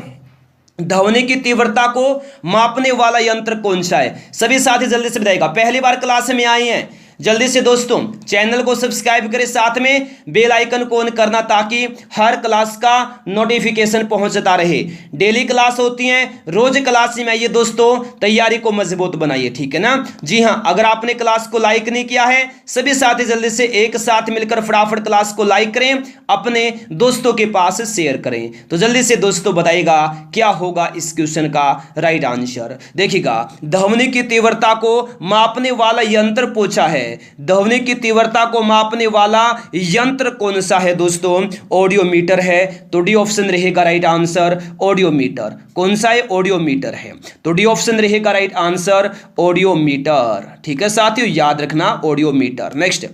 [SPEAKER 1] ध्वनि की तीव्रता को मापने वाला यंत्र कौन सा है? सभी साथी जल्दी से बताइएगा। पहली बार क्लास में आए हैं, जल्दी से दोस्तों चैनल को सब्सक्राइब करें, साथ में बेल आइकन को ऑन करना, ताकि हर क्लास का नोटिफिकेशन पहुंचता रहे। डेली क्लास होती है, रोज क्लास में आइए दोस्तों, तैयारी को मजबूत बनाइए, ठीक है ना। जी हाँ, अगर आपने क्लास को लाइक नहीं किया है, सभी साथी जल्दी से एक साथ मिलकर फटाफट क्लास को लाइक करें, अपने दोस्तों के पास शेयर करें। तो जल्दी से दोस्तों बताइएगा क्या होगा इस क्वेश्चन का राइट आंसर। देखिएगा, ध्वनि की तीव्रता को मापने वाला यंत्र पूछा है। ध्वनि की तीव्रता को मापने वाला यंत्र कौन सा है दोस्तों? ऑडियोमीटर है, तो डी ऑप्शन रहेगा राइट आंसर, ऑडियोमीटर। कौन सा है? ऑडियोमीटर है, तो डी ऑप्शन रहेगा राइट आंसर, ऑडियोमीटर, ठीक है साथियों, याद रखना ऑडियोमीटर। नेक्स्ट,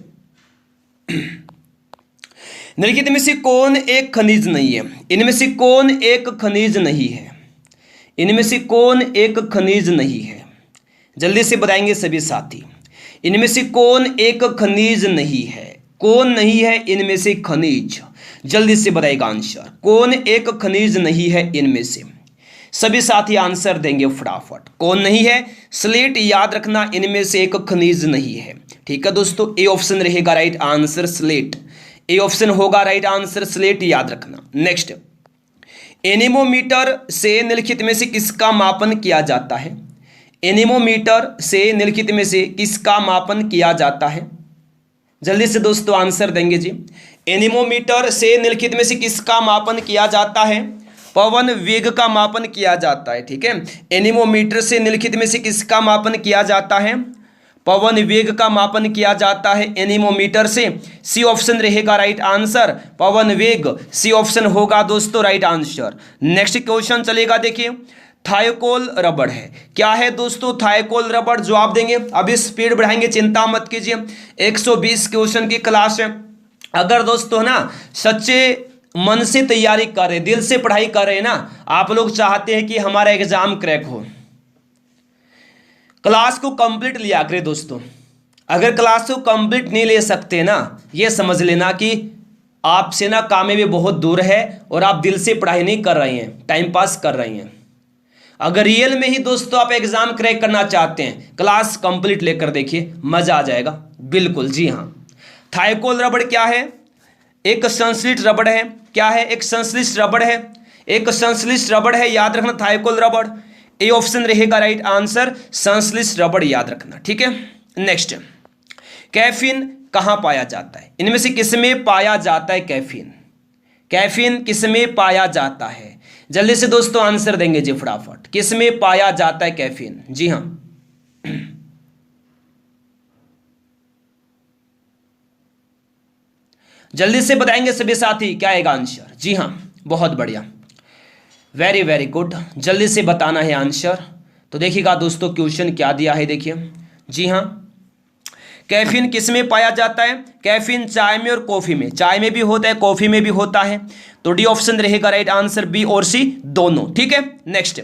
[SPEAKER 1] निम्नलिखित में से कौन एक खनिज नहीं है? इनमें से कौन एक खनिज नहीं है? इनमें से कौन एक खनिज नहीं है? जल्दी से बताएंगे सभी साथी, इनमें से कौन एक खनिज नहीं है? कौन नहीं है इनमें से खनिज? जल्दी से बताएगा आंसर, कौन एक खनिज नहीं है इनमें से? सभी साथी आंसर देंगे फटाफट। कौन नहीं है? स्लेट, याद रखना इनमें से एक खनिज नहीं है, ठीक है दोस्तों। ए ऑप्शन रहेगा right answer, slate. A option होगा राइट आंसर, स्लेट, याद रखना। नेक्स्ट, एनीमोमीटर से निम्नलिखित में से किसका मापन किया जाता है? एनीमोमीटर से निम्नलिखित में से किसका मापन किया जाता है? जल्दी से दोस्तों आंसर देंगे जी। एनीमोमीटर से निम्नलिखित में से किसका मापन किया जाता है? पवन वेग का मापन किया जाता है, ठीक है। एनीमोमीटर से निम्नलिखित में से किसका मापन किया जाता है? पवन वेग का मापन किया जाता है एनीमोमीटर से। सी ऑप्शन रहेगा राइट आंसर, पवन वेग, सी ऑप्शन होगा दोस्तों राइट आंसर। नेक्स्ट क्वेश्चन चलेगा, देखिए, थायोकोल रबड़ है, क्या है दोस्तों? थायोकोल रबड़, जवाब देंगे। अभी स्पीड बढ़ाएंगे, चिंता मत कीजिए, 120 क्वेश्चन की क्लास है। अगर दोस्तों ना सच्चे मन से तैयारी कर रहे, दिल से पढ़ाई कर रहे ना, आप लोग चाहते हैं कि हमारा एग्जाम क्रैक हो, क्लास को कंप्लीट लिया करें दोस्तों। अगर क्लास को कंप्लीट नहीं ले सकते ना, ये समझ लेना कि आपसे ना कामयाबी बहुत दूर है और आप दिल से पढ़ाई नहीं कर रहे हैं, टाइम पास कर रहे हैं। अगर रियल में ही दोस्तों आप एग्जाम क्रैक करना चाहते हैं, क्लास कंप्लीट लेकर देखिए, मजा आ जाएगा। बिल्कुल, जी हाँ। थायोकोल रबड़ क्या है? एक संश्लिष्ट रबड़ है। क्या है? एक संश्लिष्ट रबड़ है, एक संश्लिष्ट रबड़ है, याद रखना थायोकोल रबड़। ए ऑप्शन रहेगा राइट आंसर, संश्लिष्ट रबड़, याद रखना, ठीक है। नेक्स्ट, कैफीन कहाँ पाया जाता है? इनमें से किसमें पाया जाता है कैफीन? कैफीन किसमें पाया जाता है? जल्दी से दोस्तों आंसर देंगे जी फटाफट, किसमें पाया जाता है कैफीन? जी हाँ, जल्दी से बताएंगे सभी साथी, क्या आएगा आंसर? जी हाँ, बहुत बढ़िया, वेरी वेरी गुड, जल्दी से बताना है आंसर। तो देखिएगा दोस्तों क्वेश्चन क्या दिया है, देखिए। जी हाँ, कैफीन किस में पाया जाता है? कैफीन चाय में और कॉफी में, चाय में भी होता है, कॉफी में भी होता है, तो डी ऑप्शन रहेगा राइट आंसर, बी और सी दोनों, ठीक है। नेक्स्ट,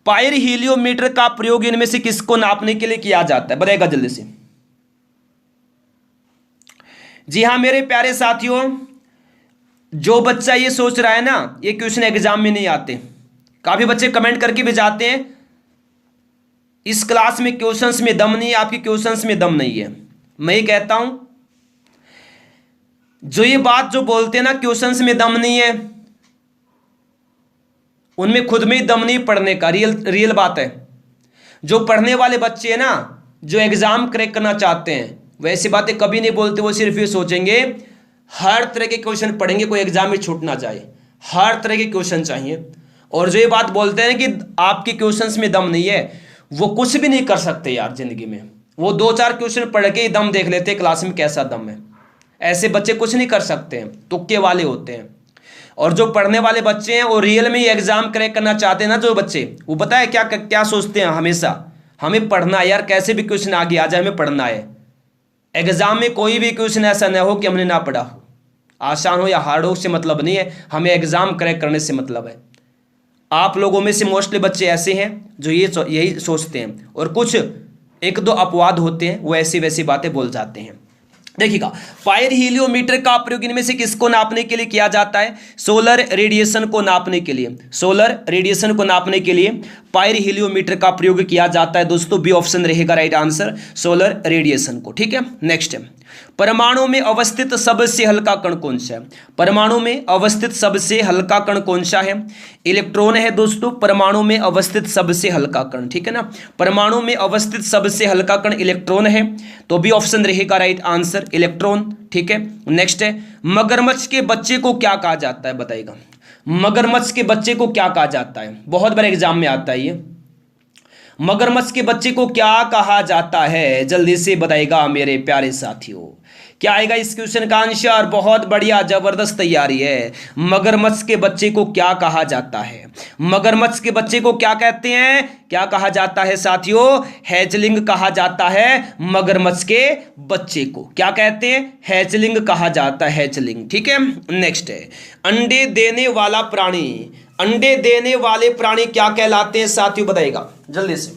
[SPEAKER 1] पायर हीलियोमीटर का प्रयोग इनमें से किसको नापने के लिए किया जाता है? बताएगा जल्दी से। जी हाँ मेरे प्यारे साथियों, जो बच्चा ये सोच रहा है ना ये क्वेश्चन एग्जाम में नहीं आते, काफी बच्चे कमेंट करके भी जाते हैं इस क्लास में क्वेश्चंस में दम नहीं है, आपके क्वेश्चंस में दम नहीं है। मैं ये कहता हूं जो ये बात जो बोलते हैं ना क्वेश्चंस में दम नहीं है, उनमें खुद में ही दम नहीं पढ़ने का, रियल बात है। जो पढ़ने वाले बच्चे हैं ना, जो एग्जाम क्रैक करना चाहते हैं, वैसी बातें कभी नहीं बोलते। वो सिर्फ ये सोचेंगे हर तरह के क्वेश्चन पढ़ेंगे, कोई एग्जाम में छूट ना जाए, हर तरह के क्वेश्चन चाहिए। और जो ये बात बोलते हैं कि आपके क्वेश्चंस में दम नहीं है, वो कुछ भी नहीं कर सकते यार जिंदगी में। वो 2-4 क्वेश्चन पढ़ के ही दम देख लेते हैं क्लास में कैसा दम है। ऐसे बच्चे कुछ नहीं कर सकते हैं, तुक्के वाले होते हैं। और जो पढ़ने वाले बच्चे हैं और रियल में ही एग्जाम क्रैक करना चाहते हैं ना जो बच्चे, वो पता है क्या क्या सोचते हैं, हमेशा हमें पढ़ना है यार, कैसे भी क्वेश्चन आगे आ जाए हमें पढ़ना है। एग्जाम में कोई भी क्वेश्चन ऐसा न हो कि हमने ना पढ़ा हो, आसान हो या हार्ड हो, से मतलब नहीं है, हमें एग्जाम क्रैक करने से मतलब है। आप लोगों में से मोस्टली बच्चे ऐसे हैं जो यही सोचते हैं, और कुछ 1-2 अपवाद होते हैं वो ऐसी वैसी बातें बोल जाते हैं। देखिएगा, फायर हीलियोमीटर का प्रयोग इनमें से किसको नापने के लिए किया जाता है? सोलर रेडिएशन को नापने के लिए। सोलर रेडिएशन को नापने के लिए फायर हीलियोमीटर का प्रयोग किया जाता है दोस्तों। बी ऑप्शन रहेगा राइट आंसर, सोलर रेडिएशन को। ठीक है, नेक्स्ट है, परमाणु में अवस्थित सबसे हल्का कण कौन सा है? परमाणु में अवस्थित सबसे हल्का कण कौन सा है? इलेक्ट्रॉन है दोस्तों, परमाणु में अवस्थित सबसे हल्का कण। ठीक है ना, परमाणु में अवस्थित सबसे हल्का कण इलेक्ट्रॉन है, तो बी ऑप्शन रहेगा राइट आंसर, इलेक्ट्रॉन। ठीक है, नेक्स्ट है, मगरमच्छ के बच्चे को क्या कहा जाता है? बताइएगा, मगरमच्छ के बच्चे को क्या कहा जाता है? बहुत बार एग्जाम में आता है ये। मगरमच्छ के बच्चे को क्या कहा जाता है? जल्दी से बताइएगा मेरे प्यारे साथियों, क्या आएगा इस क्वेश्चन का आंसर? बहुत बढ़िया, जबरदस्त तैयारी है। मगरमच्छ के बच्चे को क्या कहा जाता है? मगरमच्छ के बच्चे को क्या कहते हैं, क्या कहा जाता है साथियों? हैचलिंग कहा जाता है मगरमच्छ के बच्चे को। क्या कहते हैं? हैचलिंग कहा जाता है, हैचलिंग। ठीक है, नेक्स्ट है, अंडे देने वाला प्राणी, अंडे देने वाले प्राणी क्या कहलाते हैं साथियों? बताइएगा जल्दी से,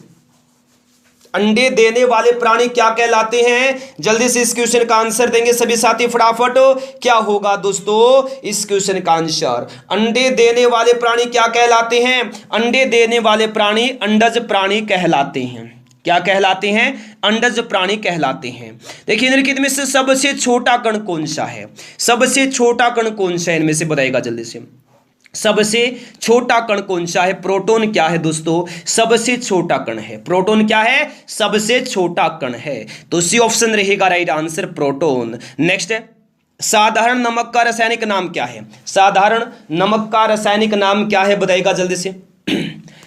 [SPEAKER 1] अंडे देने वाले प्राणी क्या कहलाते हैं? जल्दी से इस क्वेश्चन का आंसर देंगे सभी साथी फटाफट। क्या होगा दोस्तों इस क्वेश्चन का आंसर? अंडे देने वाले प्राणी क्या कहलाते हैं? अंडे देने वाले प्राणी अंडज प्राणी कहलाते हैं। क्या कहलाते हैं? अंडज प्राणी कहलाते हैं। देखिए निम्नलिखित में से सबसे छोटा कण कौन सा है? सबसे छोटा कण कौन सा है इनमें से? बताइएगा जल्दी से, सबसे छोटा कण कौन सा है? प्रोटॉन क्या है दोस्तों? सबसे छोटा कण है। प्रोटॉन क्या है? सबसे छोटा कण है, तो सी ऑप्शन रहेगा राइट आंसर, प्रोटॉन। नेक्स्ट है, साधारण नमक का रासायनिक नाम क्या है? साधारण नमक का रासायनिक नाम क्या है? बताइएगा जल्दी से।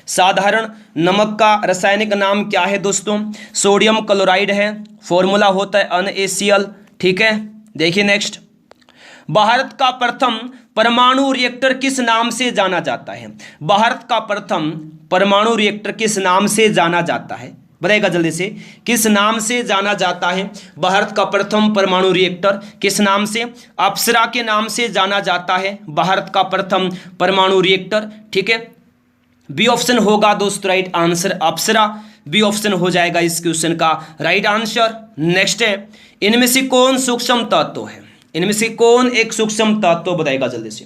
[SPEAKER 1] साधारण नमक का रासायनिक नाम क्या है दोस्तों? सोडियम क्लोराइड है, फॉर्मूला होता है NaCl। ठीक है, देखिए नेक्स्ट, भारत का प्रथम परमाणु रिएक्टर किस नाम से जाना जाता है? भारत का प्रथम परमाणु रिएक्टर किस नाम से जाना जाता है? बताइएगा जल्दी से, किस नाम से जाना जाता है भारत का प्रथम परमाणु रिएक्टर? किस नाम से? अप्सरा के नाम से जाना जाता है भारत का प्रथम परमाणु रिएक्टर। ठीक है, बी ऑप्शन होगा दोस्तों राइट आंसर, अप्सरा। बी ऑप्शन हो जाएगा इस क्वेश्चन का राइट आंसर। नेक्स्ट है, इनमें से कौन सूक्ष्म तत्व है? इनमें से कौन एक सूक्ष्म तत्व? बताएगा जल्दी से,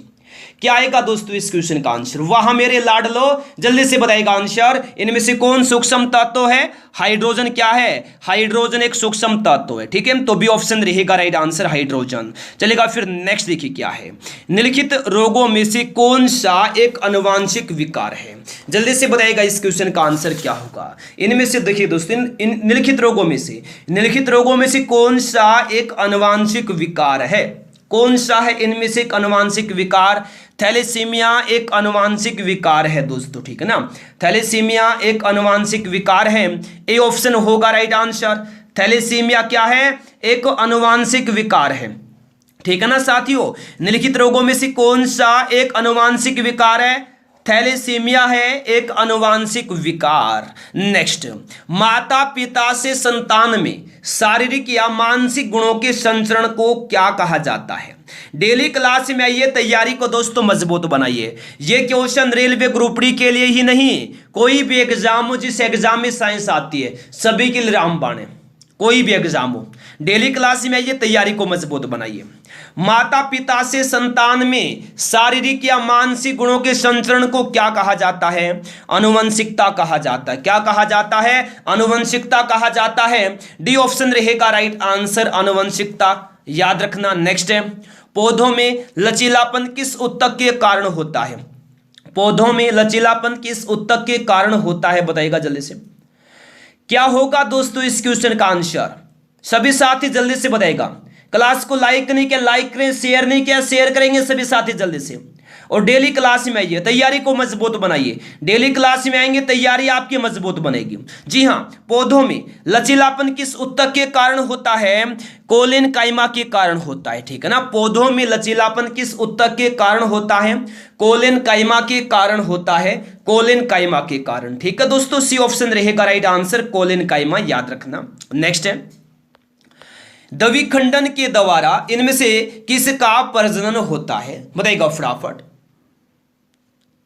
[SPEAKER 1] क्या आएगा दोस्तों इस क्वेश्चन का आंसर? वहां मेरे लाडलो जल्दी से बताएगा आंसर, इनमें से कौन सूक्ष्म तत्व है? हाइड्रोजन क्या है? हाइड्रोजन एक सूक्ष्म तत्व है। ठीक है, तो बी ऑप्शन रहेगा राइट आंसर, हाइड्रोजन। चलेगा, फिर नेक्स्ट देखिए क्या है, निम्नलिखित रोगों में से कौन सा एक आनुवांशिक विकार है? जल्दी से बताइएगा इस क्वेश्चन का आंसर क्या होगा? इनमें से देखिए दोस्तों, निम्नलिखित रोगों में से कौन सा एक आनुवांशिक विकार है? कौन सा है इनमें से एक आनुवांशिक विकार? थैलेसीमिया एक आनुवांशिक विकार है दोस्तों। ठीक है ना, थैलेसीमिया एक आनुवांशिक विकार है, ए ऑप्शन होगा राइट आंसर। थैलेसीमिया क्या है? एक आनुवांशिक विकार है। ठीक है ना साथियों, निम्नलिखित रोगों में से कौन सा एक आनुवांशिक विकार है? थैलेसीमिया है एक आनुवांशिक विकार। नेक्स्ट, माता पिता से संतान में शारीरिक या मानसिक गुणों के संचरण को क्या कहा जाता है? डेली क्लास में आइए, तैयारी को दोस्तों मजबूत बनाइए। ये क्वेश्चन रेलवे ग्रुप डी के लिए ही नहीं, कोई भी एग्जाम हो, जिस एग्जाम में साइंस आती है, सभी के लिए रामबाण है। कोई भी एग्जाम हो, डेली क्लास में आइए, तैयारी को मजबूत बनाइए। माता पिता से संतान में शारीरिक या मानसिक गुणों के संचरण को क्या कहा जाता है? आनुवंशिकता कहा जाता है। क्या कहा जाता है? आनुवंशिकता कहा जाता है। डी ऑप्शन रहेगा राइट आंसर, आनुवंशिकता, याद रखना। नेक्स्ट है, पौधों में लचीलापन किस ऊतक के कारण होता है? पौधों में लचीलापन किस ऊतक के कारण होता है? बताइएगा जल्दी से। क्या होगा दोस्तों इस क्वेश्चन का आंसर? सभी साथी जल्दी से बताएगा। क्लास को लाइक नहीं किया लाइक करें, शेयर नहीं किया शेयर करेंगे सभी साथी जल्दी से। और डेली क्लास में आइए, तैयारी को मजबूत बनाइए। डेली क्लास में आएंगे, तैयारी आपकी मजबूत बनेगी। जी हाँ, पौधों में लचीलापन किस ऊतक के कारण होता है? कोलिन काइमा के कारण होता है, ठीक है ना। पौधों में लचीलापन किस ऊतक के कारण होता है? कोलिन काइमा के कारण होता है, कोलिन काइमा के कारण, ठीक है दोस्तों। सी ऑप्शन रहेगा राइट आंसर, कोलिन काइमा, याद रखना। नेक्स्ट है, द्विखंडन के द्वारा इनमें से किसका प्रजनन होता है? बताइएगा फटाफट,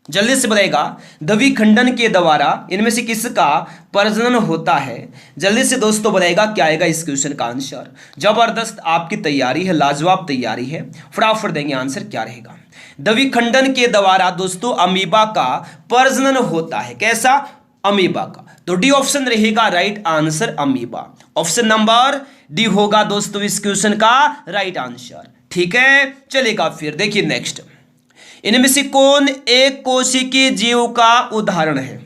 [SPEAKER 1] जल्दी से बताइएगा। द्विखंडन के द्वारा इनमें से किसका प्रजनन होता है? जल्दी से दोस्तों बताइएगा क्या आएगा इस क्वेश्चन का आंसर। जबरदस्त आपकी तैयारी है, लाजवाब तैयारी है, फटाफट देंगे आंसर क्या रहेगा। द्विखंडन के द्वारा दोस्तों अमीबा का प्रजनन होता है। कैसा? अमीबा का। तो डी ऑप्शन रहेगा right answer, amoeba. Option number D होगा दोस्तों इस क्वेश्चन का राइट आंसर, ठीक है। चलेगा फिर देखिए नेक्स्ट, इनमें से कौन एक कोशिकीय जीव का उदाहरण है?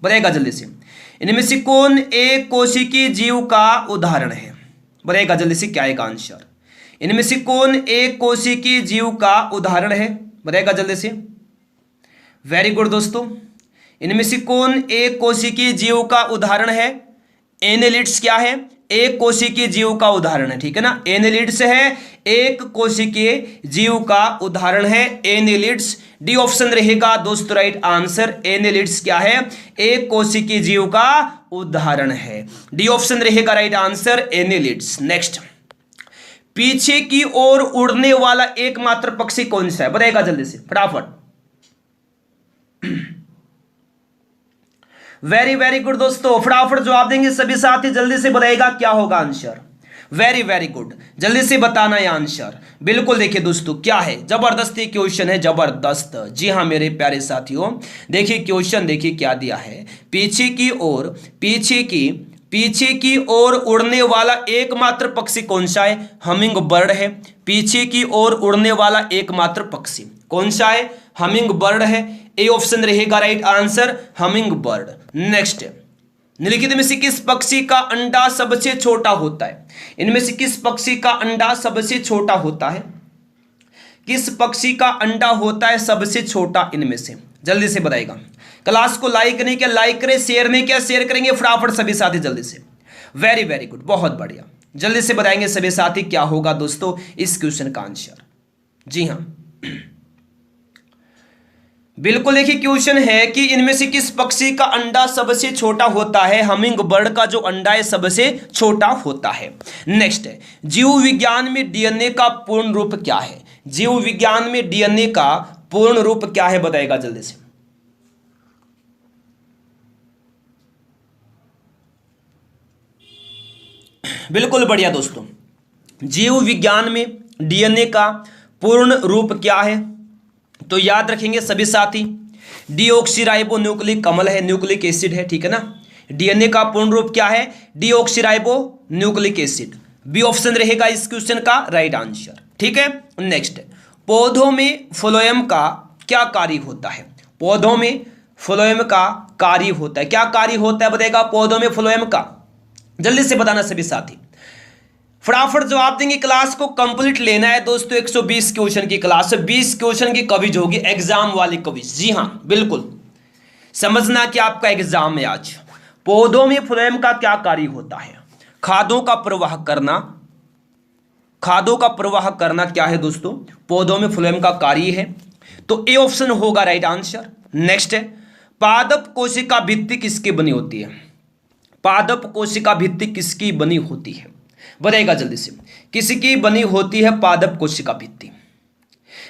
[SPEAKER 1] बताइएगा जल्दी से। इनमें से कौन एक कोशिकीय जीव का उदाहरण है? बताइएगा जल्दी से क्या आएगा आंसर। इनमें से कौन एक कोशिकीय जीव का उदाहरण है? बताइएगा जल्दी से। वेरी गुड दोस्तों, इनमें से कौन एक कोशिकीय जीव का उदाहरण है? एनेलिड्स क्या है? एक कोशिकीय जीव का उदाहरण है, ठीक है ना। एनेलिड्स है, एक कोशिकीय जीव का उदाहरण है एनेलिड्स। डी ऑप्शन रहेगा दोस्तों राइट आंसर। एनेलिड्स क्या है? एक कोशिकीय जीव का उदाहरण है। डी ऑप्शन रहेगा राइट आंसर, एनेलिड्स। नेक्स्ट, पीछे की ओर उड़ने वाला एकमात्र पक्षी कौन सा है? बताइएगा जल्दी से फटाफट। वेरी वेरी गुड दोस्तों, फटाफट जवाब देंगे सभी साथी, जल्दी से बताइएगा क्या होगा आंसर। वेरी वेरी गुड, जल्दी से बताना है आंसर। बिल्कुल देखिए दोस्तों क्या है, जबरदस्त क्वेश्चन है, जबरदस्त। जी हाँ मेरे प्यारे साथियों, देखिए क्वेश्चन देखिए क्या दिया है। पीछे की ओर उड़ने वाला एकमात्र पक्षी कौन सा है? हमिंग बर्ड है। पीछे की ओर उड़ने वाला एकमात्र पक्षी कौन सा है? हमिंग बर्ड है। ए ऑप्शन रहेगा right answer, humming bird. Next, निम्नलिखित में से किस पक्षी का अंडा सबसे छोटा होता है? इनमें से किस पक्षी का अंडा सबसे छोटा होता है? किस पक्षी का अंडा होता है सबसे छोटा इनमें से? जल्दी से बताइएगा। क्लास को लाइक नहीं किया लाइक करें, शेयर नहीं किया शेयर करेंगे, फटाफट सभी साथी जल्दी से। वेरी वेरी गुड, बहुत बढ़िया, जल्दी से बताएंगे सभी साथी क्या होगा दोस्तों इस क्वेश्चन का आंसर। जी हाँ बिल्कुल, देखिए क्वेश्चन है कि इनमें से किस पक्षी का अंडा सबसे छोटा होता है? हमिंग बर्ड का जो अंडा है सबसे छोटा होता है। नेक्स्ट है, जीव विज्ञान में डीएनए का पूर्ण रूप क्या है? जीव विज्ञान में डीएनए का पूर्ण रूप क्या है? बताएगा जल्दी से। बिल्कुल बढ़िया दोस्तों, जीव विज्ञान में डीएनए का पूर्ण रूप क्या है? तो याद रखेंगे सभी साथी, डीऑक्सीराइबो न्यूक्लिक अम्ल है, न्यूक्लिक एसिड है, ठीक है ना। डीएनए का पूर्ण रूप क्या है? Deoxyribonucleic acid. B option रहेगा इस क्वेश्चन का राइट आंसर, ठीक है। नेक्स्ट, पौधों में फ्लोएम का क्या कार्य होता है? पौधों में फ्लोएम का कार्य होता है, क्या कार्य होता है बताएगा पौधों में फ्लोएम का? जल्दी से बताना सभी साथी, फटाफट जवाब देंगे। क्लास को कंप्लीट लेना है दोस्तों, 120 क्वेश्चन की क्लास है, 20 क्वेश्चन की कविज होगी, एग्जाम वाली कविज। जी हाँ बिल्कुल, समझना कि आपका एग्जाम है आज। पौधों में फ्लोएम का क्या कार्य होता है? खादों का प्रवाह करना। खादों का प्रवाह करना क्या है दोस्तों? पौधों में फ्लोएम का कार्य है, तो ए ऑप्शन होगा राइट आंसर। नेक्स्ट है, पादप कोशिका भित्ति किसकी बनी होती है? पादप कोशिका भित्ति किसकी बनी होती है? बताइएगा जल्दी से, किसकी बनी होती है पादप कोशिका भित्ति?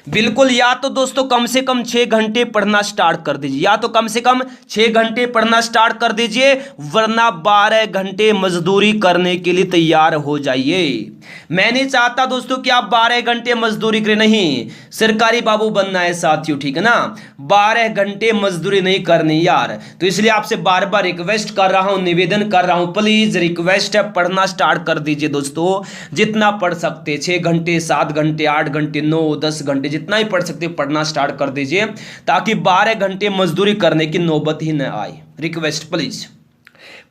[SPEAKER 1] बिल्कुल, या तो दोस्तों कम से कम 6 घंटे पढ़ना स्टार्ट कर दीजिए, या तो कम से कम 6 घंटे पढ़ना स्टार्ट कर दीजिए, वरना 12 घंटे मजदूरी करने के लिए तैयार हो जाइए। मैं नहीं चाहता दोस्तों कि आप 12 घंटे मजदूरी करें, नहीं, सरकारी बाबू बनना है साथियों, ठीक है ना। 12 घंटे मजदूरी नहीं करनी यार। तो इसलिए आपसे बार बार रिक्वेस्ट कर रहा हूं, निवेदन कर रहा हूं, प्लीज रिक्वेस्ट है, पढ़ना स्टार्ट कर दीजिए दोस्तों। जितना पढ़ सकते, 6 घंटे, 7 घंटे, 8 घंटे, 9, 10 घंटे, जितना ही पढ़ सकते पढ़ना स्टार्ट कर दीजिए, ताकि 12 घंटे मजदूरी करने की नौबत ही न आए। Request please.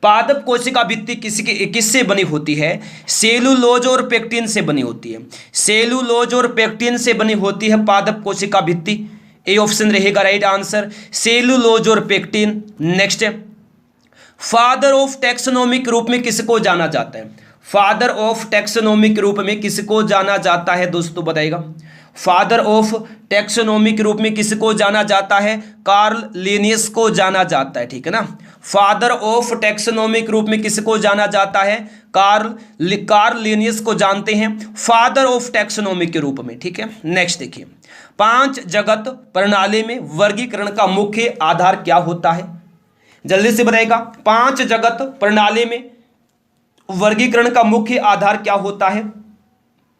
[SPEAKER 1] पादप कोशिका भित्ति किससे बनी होती है? सेलुलोज और पेक्टिन से बनी होती है। सेलुलोज और पेक्टिन से बनी होती है पादप कोशिका भित्ति। ए ऑप्शन रहेगा राइट आंसर, सेलुलोज और पेक्टिन। नेक्स्ट है, फादर ऑफ टैक्सोनॉमी के रूप में किसको जाना जाता है? फादर ऑफ टैक्सोनॉमी के रूप में किसको जाना जाता है दोस्तों, बताइएगा। फादर ऑफ टैक्सोनॉमी के रूप में किसको जाना जाता है? कार्ल लिनियस को जाना जाता है, ठीक है ना। फादर ऑफ टैक्सोनॉमी के रूप में किसको जाना जाता है? कार्ल लिनियस को जानते हैं फादर ऑफ टैक्सोनॉमी के रूप में, ठीक है। नेक्स्ट देखिए, 5 जगत प्रणाली में वर्गीकरण का मुख्य आधार क्या होता है? जल्दी से बताइएगा। 5 जगत प्रणाली में वर्गीकरण का मुख्य आधार क्या होता है?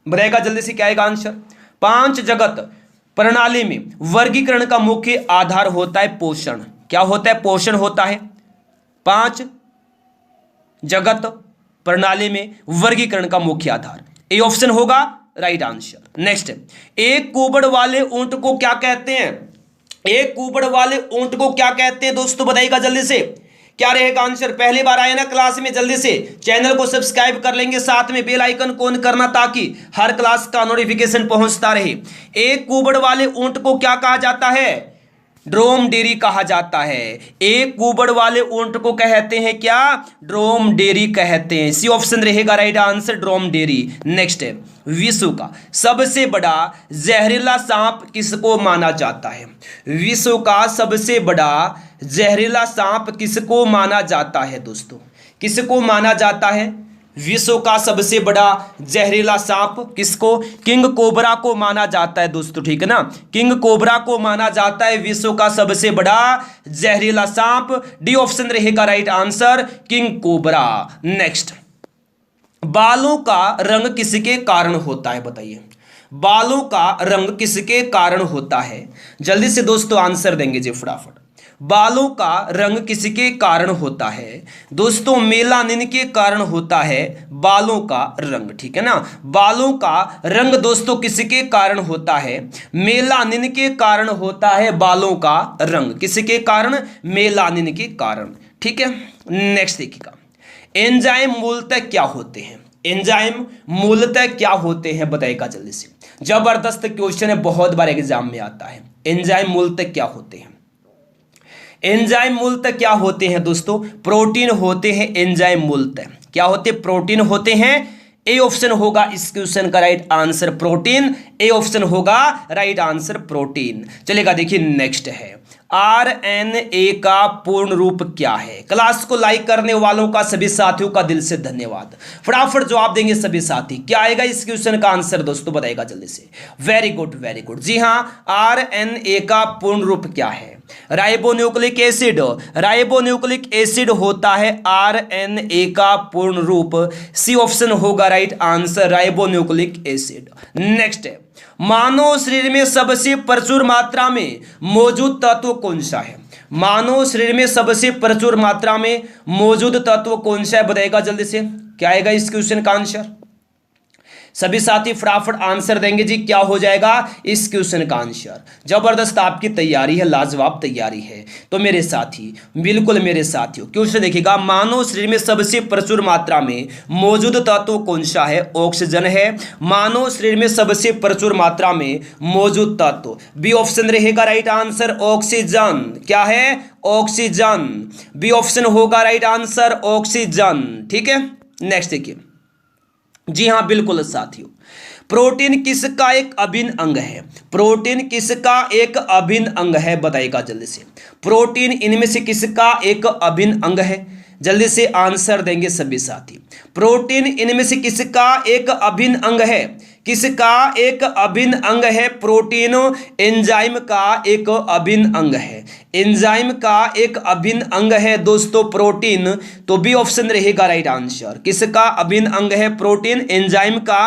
[SPEAKER 1] बताइएगा जल्दी से, क्या आएगा आंसर? 5 जगत प्रणाली में वर्गीकरण का मुख्य आधार होता है पोषण। क्या होता है? पोषण होता है। 5 जगत प्रणाली में वर्गीकरण का मुख्य आधार, ए ऑप्शन होगा राइट आंसर। नेक्स्ट, एक कुबड़ वाले ऊंट को क्या कहते हैं? एक कुबड़ वाले ऊंट को क्या कहते हैं दोस्तों, बताइएगा जल्दी से, क्या रहेगा आंसर? पहली बार आए ना क्लास में, जल्दी से चैनल को सब्सक्राइब कर लेंगे, साथ में बेल आइकन को ऑन करना, ताकि हर क्लास का नोटिफिकेशन पहुंचता रहे। एक कुबड़ वाले ऊंट को क्या कहा जाता है? ड्रोमडेरी कहा जाता है। एक कुबड़ वाले ऊंट को कहते हैं क्या? ड्रोमडेरी कहते हैं। सी ऑप्शन रहेगा राइट आंसर, ड्रोमडेरी। नेक्स्ट है, विश्व का सबसे बड़ा जहरीला सांप किसको माना जाता है? विश्व का सबसे बड़ा जहरीला सांप किसको माना जाता है दोस्तों? किसको माना जाता है? विश्व का सबसे बड़ा जहरीला सांप किसको? किंग कोबरा को माना जाता है दोस्तों, ठीक है ना। किंग कोबरा को माना जाता है विश्व का सबसे बड़ा जहरीला सांप। डी ऑप्शन रहेगा right answer, king cobra. Next, बालों का रंग किसके कारण होता है? बताइए, बालों का रंग किसके कारण होता है? जल्दी से दोस्तों आंसर देंगे जी फटाफट। बालों का रंग किसके कारण होता है दोस्तों? मेलानिन के कारण होता है बालों का रंग, ठीक है ना। बालों का रंग दोस्तों किसके कारण होता है? मेलानिन के कारण होता है बालों का रंग। किसके कारण? मेलानिन के कारण, ठीक है। नेक्स्ट देखिएगा, एंजाइम मूलतः क्या होते हैं? एंजाइम मूलतः क्या होते हैं, बताइएगा जल्दी से। जबरदस्त क्वेश्चन है, बहुत बार एग्जाम में आता है। एंजाइम मूलतः क्या होते हैं? एंजाइम मूलतः क्या होते हैं दोस्तों? प्रोटीन होते हैं एंजाइम मूलतः। क्या होते? प्रोटीन होते हैं। ए ऑप्शन होगा इस क्वेश्चन का right answer, protein. A option होगा राइट आंसर, प्रोटीन। चलेगा, देखिए नेक्स्ट है, आरएनए का पूर्ण रूप क्या है? क्लास को लाइक करने वालों का सभी साथियों का दिल से धन्यवाद। फटाफट जवाब देंगे सभी साथी। क्या आएगा इस क्वेश्चन का आंसर दोस्तों, बताइएगा जल्दी से। Very good, very good. जी हाँ, आरएनए का पूर्ण रूप क्या है? Ribonucleic acid. राइबोन्यूक्लिक एसिड होता है आरएनए का पूर्ण रूप। सी ऑप्शन होगा right answer, ribonucleic acid. Next है, मानव शरीर में सबसे प्रचुर मात्रा में मौजूद तत्व कौन सा है? मानव शरीर में सबसे प्रचुर मात्रा में मौजूद तत्व कौन सा है? बताइएगा जल्दी से, क्या आएगा इस क्वेश्चन का आंसर? सभी साथी फटाफट आंसर देंगे जी, क्या हो जाएगा इस क्वेश्चन का आंसर? जबरदस्त आपकी तैयारी है, लाजवाब तैयारी है। तो मेरे साथी, बिल्कुल मेरे साथियों, क्वेश्चन देखिएगा, मानव शरीर में सबसे प्रचुर मात्रा में मौजूद तत्व कौन सा है? ऑक्सीजन है। मानव शरीर में सबसे प्रचुर मात्रा में मौजूद तत्व, बी ऑप्शन रहेगा राइट आंसर, ऑक्सीजन। क्या है? ऑक्सीजन। बी ऑप्शन होगा राइट आंसर, ऑक्सीजन, ठीक है। नेक्स्ट देखिए, जी हाँ बिल्कुल साथियों, प्रोटीन किसका एक अभिन्न अंग है? प्रोटीन किसका एक अभिन्न अंग है? बताइएगा जल्दी से। प्रोटीन इनमें से किसका एक अभिन्न अंग है? जल्दी से आंसर देंगे सभी साथी। प्रोटीन इनमें से किसका एक अभिन्न अंग है? किसका एक अभिन्न अंग है? प्रोटीन एंजाइम का एक अभिन्न अंग है। एंजाइम का एक अभिन्न अंग है दोस्तों प्रोटीन, तो बी ऑप्शन रहेगा राइट आंसर। किसका अभिन्न अंग है? प्रोटीन एंजाइम का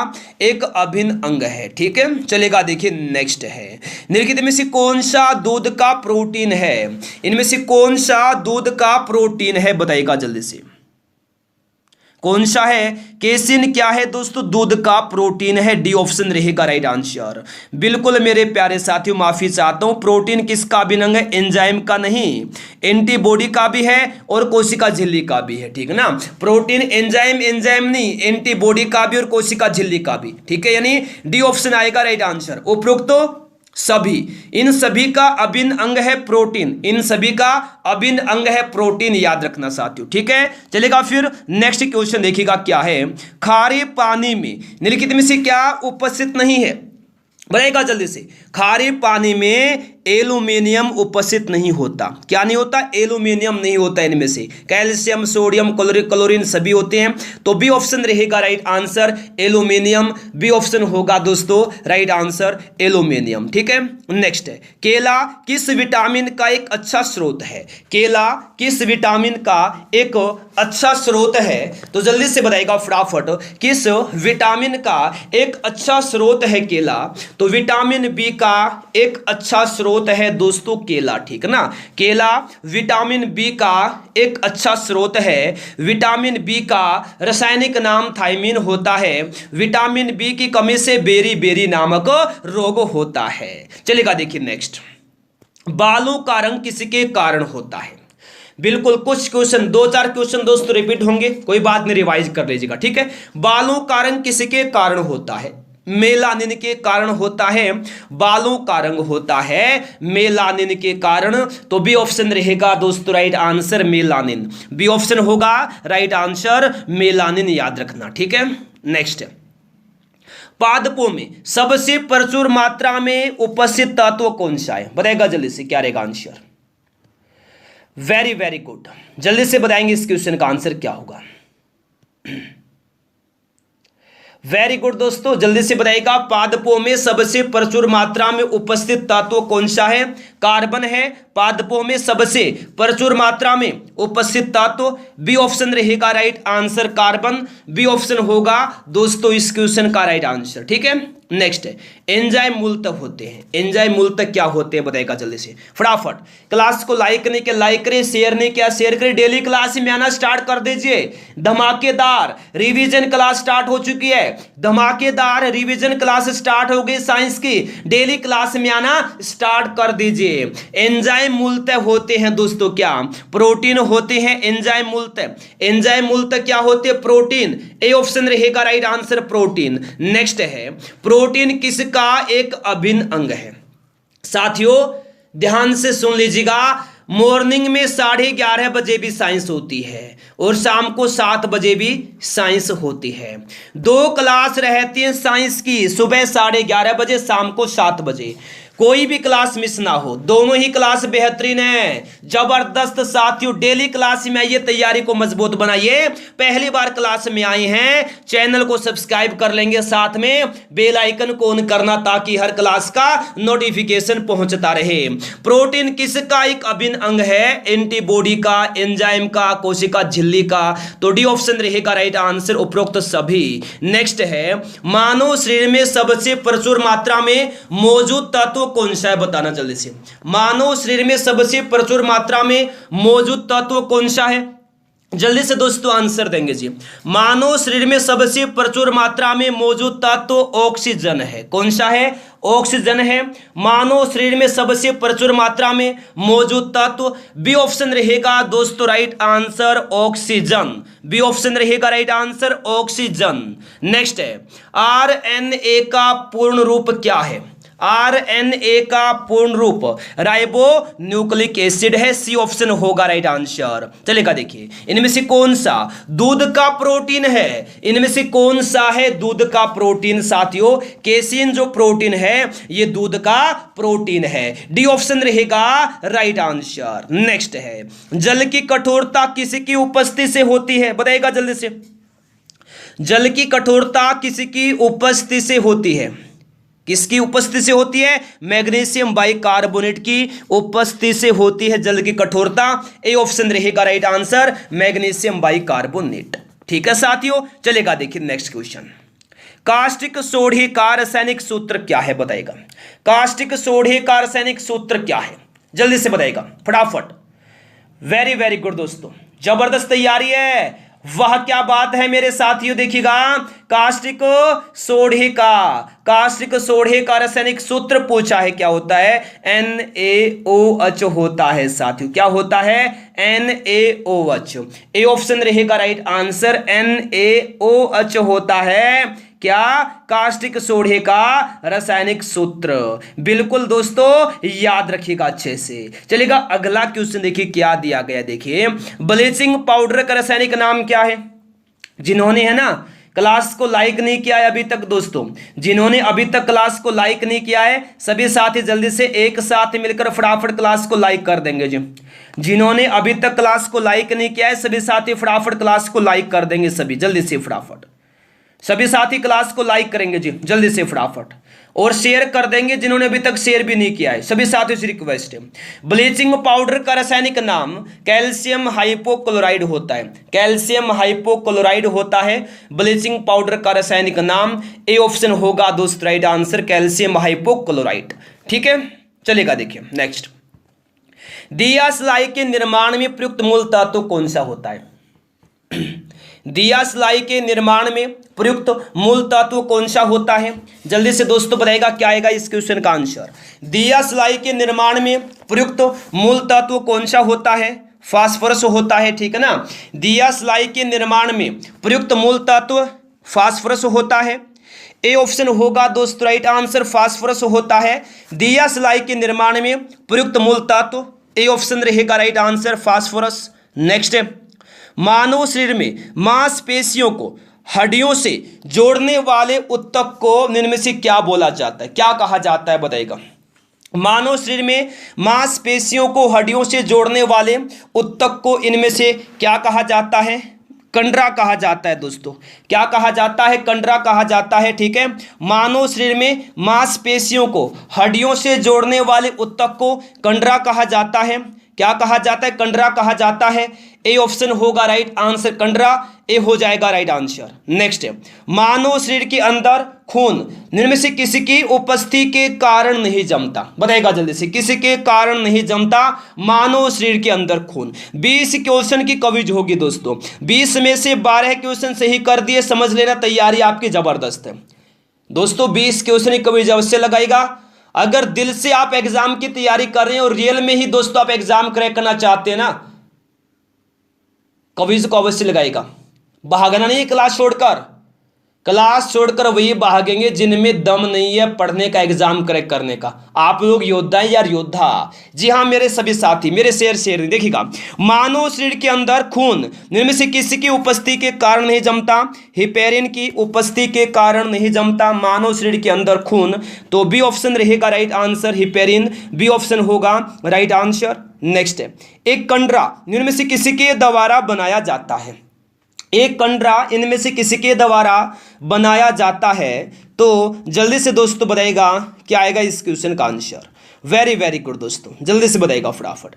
[SPEAKER 1] एक अभिन्न अंग है। ठीक है, चलेगा। देखिए नेक्स्ट है, निम्नलिखित में से कौन सा दूध का प्रोटीन है? इनमें से कौन सा दूध का प्रोटीन है बताइएगा जल्दी से। कौन सा है? केसिन क्या है दोस्तों? दूध का प्रोटीन है। डी ऑप्शन रहेगा राइट आंसर। बिल्कुल मेरे प्यारे साथियों, माफी चाहता हूं, प्रोटीन किसका अभिन्न अंग है? एंजाइम का नहीं, एंटीबॉडी का भी है और कोशिका झिल्ली का भी है। ठीक है ना, प्रोटीन एंजाइम नहीं, एंटीबॉडी का भी और कोशिका झिल्ली का भी। ठीक है, यानी डी ऑप्शन आएगा राइट आंसर। उपरोक्त सभी, इन सभी का अभिन्न अंग है प्रोटीन, इन सभी का अभिन्न अंग है प्रोटीन, याद रखना साथियों। ठीक है, चलेगा। फिर नेक्स्ट क्वेश्चन देखिएगा क्या है। खारे पानी में निम्नलिखित में से क्या उपस्थित नहीं है? बताइएगा जल्दी से। खारे पानी में एल्यूमिनियम उपस्थित नहीं होता। क्या नहीं होता? एल्यूमिनियम नहीं होता इनमें से। कैल्शियम, सोडियम, क्लोरीन सभी होते हैं, तो बी ऑप्शन रहेगा right answer, aluminium. B option होगा दोस्तों राइट आंसर, एल्यूमिनियम। ठीक है, नेक्स्ट है, केला किस विटामिन का एक अच्छा स्रोत है? केला किस विटामिन का एक अच्छा स्रोत है? तो जल्दी से बताइएगा फटाफट, किस विटामिन का एक अच्छा स्रोत है केला? तो विटामिन बी का एक अच्छा स्रोत है दोस्तों केला। ठीक है ना, केला विटामिन बी का एक अच्छा स्रोत है। विटामिन बी का रासायनिक नाम थायमिन होता है। विटामिन बी की कमी से बेरी नामक रोग होता है। चलिएगा देखिए नेक्स्ट, बालों का रंग किसके कारण होता है? बिल्कुल, कुछ क्वेश्चन, 2-4 क्वेश्चन दोस्तों रिपीट होंगे, कोई बात नहीं, रिवाइज कर लीजिएगा। ठीक है, बालों का रंग किसके कारण होता है? मेलानिन के कारण होता है। बालों का रंग होता है मेलानिन के कारण, तो बी ऑप्शन रहेगा दोस्तों right answer, melanin. B option होगा राइट आंसर, मेलानिन, याद रखना। ठीक है, नेक्स्ट, पादपों में सबसे प्रचुर मात्रा में उपस्थित तत्व कौन सा है? बताएगा जल्दी से, क्या रहेगा आंसर? वेरी गुड, जल्दी से बताएंगे इस क्वेश्चन का आंसर क्या होगा। वेरी गुड दोस्तों, जल्दी से बताइएगा, पादपों में सबसे प्रचुर मात्रा में उपस्थित तत्व कौन सा है? कार्बन है। पादपों में सबसे प्रचुर मात्रा में उपस्थित तत्व बी ऑप्शन रहेगा right answer, carbon. B option होगा दोस्तों इस क्वेश्चन का राइट आंसर। ठीक है, नेक्स्ट है, एंजाइम मूलतः होते हैं। एंजाइम मूलतः क्या होते हैं बताएगा जल्दी से फटाफट। क्लास को लाइक नहीं किया लाइक करें, शेयर नहीं किया शेयर करें, डेली क्लास में आना स्टार्ट कर दीजिए। धमाकेदार रिवीजन क्लास स्टार्ट हो चुकी है, धमाकेदार रिवीजन क्लास स्टार्ट हो गई साइंस की, डेली क्लास में आना स्टार्ट कर दीजिए। एंजाइम मूलतः होते हैं दोस्तों क्या? प्रोटीन होते हैं एंजाइम मूलतः। एंजाइम मूलतः क्या होते हैं? प्रोटीन। ए ऑप्शन रहेगा राइट आंसर, प्रोटीन। नेक्स्ट है, प्रोटीन किसका एक अभिन्न अंग है? साथियों ध्यान से सुन लीजिएगा, मॉर्निंग में 11:30 बजे भी साइंस होती है और शाम को 7 बजे भी साइंस होती है। 2 क्लास रहती है साइंस की, सुबह 11:30 बजे, शाम को 7 बजे। कोई भी क्लास मिस ना हो, दोनों ही क्लास बेहतरीन है, जबरदस्त। साथियों डेली क्लास में आइए, तैयारी को मजबूत बनाइए। पहली बार क्लास में आए हैं, चैनल को सब्सक्राइब कर लेंगे, साथ में बेल आइकन को ऑन करना ताकि हर क्लास का नोटिफिकेशन पहुंचता रहे। प्रोटीन किसका एक अभिन्न अंग है? एंटीबॉडी का, एंजाइम का, कोशिका झिल्ली का, तो डी ऑप्शन रहेगा राइट आंसर, उपरोक्त सभी। नेक्स्ट है, मानव शरीर में सबसे प्रचुर मात्रा में मौजूद तत्व कौन सा है? बताना जल्दी से। मानव शरीर में सबसे प्रचुर मात्रा में मौजूद तत्व कौन सा है? जल्दी से दोस्तों आंसर देंगे जी। मानव शरीर में सबसे प्रचुर मात्रा में मौजूद तत्व ऑक्सीजन है। कौन सा है? ऑक्सीजन है। मानव शरीर में सबसे प्रचुर मात्रा में मौजूद तत्व बी ऑप्शन रहेगा दोस्तों right answer, oxygen. B option रहेगा राइट आंसर, ऑक्सीजन। नेक्स्ट है, आरएनए का पूर्ण रूप क्या है? आरएनए का पूर्ण रूप राइबो न्यूक्लिक एसिड है। सी ऑप्शन होगा राइट आंसर। चलेगा देखिए, इनमें से कौन सा दूध का प्रोटीन है? इनमें से कौन सा है दूध का प्रोटीन? साथियों केसिन जो प्रोटीन है ये दूध का प्रोटीन है। डी ऑप्शन रहेगा राइट आंसर। नेक्स्ट है, जल की कठोरता किसकी उपस्थिति से होती है? बताइएगा जल्दी से। जल की कठोरता किसकी उपस्थिति से होती है? किसकी उपस्थिति से होती है? मैग्नीशियम बाइकार्बोनेट की उपस्थिति से होती है जल की कठोरता। ए ऑप्शन रहेगा राइट आंसर, मैग्नीशियम बाइकार्बोनेट। ठीक है साथियों, चलेगा देखिए नेक्स्ट क्वेश्चन। कास्टिक सोडे का रासायनिक सूत्र क्या है बताएगा? कास्टिक सोडे का रासायनिक सूत्र क्या है? जल्दी से बताएगा फटाफट। वेरी वेरी गुड दोस्तों, जबरदस्त तैयारी है, वह क्या बात है मेरे साथियों। देखिएगा कास्टिक सोडे का रासायनिक सूत्र पूछा है, क्या होता है? NaOH होता है साथियों। क्या होता है? NaOH। ए ऑप्शन रहेगा राइट आंसर, NaOH होता है क्या? कास्टिक सोडे का रासायनिक सूत्र। बिल्कुल दोस्तों, याद रखिएगा अच्छे से। चलेगा अगला क्वेश्चन, देखिए क्या दिया गया। देखिए ब्लीचिंग पाउडर का रासायनिक नाम क्या है? जिन्होंने है ना क्लास को लाइक नहीं किया है अभी तक दोस्तों, जिन्होंने अभी तक क्लास को लाइक नहीं किया है, सभी साथी जल्दी से एक साथ मिलकर फटाफट क्लास को लाइक कर देंगे जी। जिन्होंने अभी तक क्लास को लाइक नहीं किया है, सभी साथी फटाफट क्लास को लाइक कर देंगे। सभी जल्दी से फटाफट, सभी साथी क्लास को लाइक करेंगे जी जल्दी से फटाफट, और शेयर कर देंगे जिन्होंने अभी तक शेयर भी नहीं किया है। सभी साथियों से रिक्वेस्ट है। ब्लीचिंग पाउडर का रासायनिक नाम कैल्शियम हाइपोक्लोराइड होता है। कैल्शियम हाइपोक्लोराइड होता है ब्लीचिंग पाउडर का रासायनिक नाम। ए ऑप्शन होगा दोस्त राइट आंसर, कैल्शियम हाइपोक्लोराइड। ठीक है, चलेगा देखिए नेक्स्ट। दिया सलाई के निर्माण में प्रयुक्त मूल तत्व कौन सा होता है? दिया सलाई के निर्माण में प्रयुक्त मूल तत्व कौन सा होता है? जल्दी से दोस्तों बताएगा क्या आएगा इस क्वेश्चन का आंसर। दिया सलाई के निर्माण में प्रयुक्त मूल तत्व कौन सा होता है? फास्फोरस होता है। ठीक है ना, दिया सलाई के निर्माण में प्रयुक्त मूल तत्व फास्फोरस होता है। ए ऑप्शन होगा दोस्तों राइट आंसर, फास्फोरस होता है दिया सलाई के निर्माण में प्रयुक्त मूल तत्व। ए ऑप्शन रहेगा राइट आंसर, फास्फोरस। नेक्स्ट है, मानव शरीर में मांसपेशियों को हड्डियों से जोड़ने वाले ऊतक को निम्न में से क्या बोला जाता है? क्या कहा जाता है बताइएगा? मानव शरीर में मांसपेशियों को हड्डियों से जोड़ने वाले ऊतक को इनमें से क्या कहा जाता है? कंडरा कहा जाता है दोस्तों। क्या कहा जाता है? कंडरा कहा जाता है। ठीक है, मानव शरीर में मांसपेशियों को हड्डियों से जोड़ने वाले ऊतक को कंडरा कहा जाता है। क्या कहा जाता है? कंडरा कहा जाता है। ए ऑप्शन होगा राइट आंसर, कंडरा। ए हो जाएगा राइट आंसर। नेक्स्ट है, मानव शरीर के अंदर खून निम्न में से किसी की उपस्थिति के कारण नहीं जमता? बताएगा जल्दी से, किसी के कारण नहीं जमता मानव शरीर के अंदर खून। 20 क्वेश्चन की कवरेज होगी दोस्तों, 20 में से 12 क्वेश्चन सही कर दिए, समझ लेना तैयारी आपकी जबरदस्त है दोस्तों। 20 क्वेश्चन की कवरेज अवश्य लगाएगा। अगर दिल से आप एग्जाम की तैयारी कर रहे हैं और रियल में ही दोस्तों आप एग्जाम क्रैक करना चाहते हैं ना, कवरेज को अवश्य लगाएगा। भागना नहीं, क्लास छोड़कर वही भागेंगे जिनमें दम नहीं है पढ़ने का, एग्जाम क्रैक करने का। आप लोग योद्धा हैं यार, योद्धा। जी हाँ मेरे सभी साथी, मेरे शेर देखिएगा। मानव शरीर के अंदर खून इनमें से किसी की उपस्थिति के कारण नहीं जमता? हिपेरिन की उपस्थिति के कारण नहीं जमता मानव शरीर के अंदर खून। तो बी ऑप्शन रहेगा right answer, heparin. B option होगा राइट आंसर। नेक्स्ट है, एक कंडरा इनमें से किसी के द्वारा बनाया जाता है? एक कंडरा इनमें से किसी के द्वारा बनाया जाता है? तो जल्दी से दोस्तों बताइएगा क्या आएगा इस क्वेश्चन का आंसर। वेरी वेरी गुड दोस्तों, जल्दी से बताइएगा फटाफट।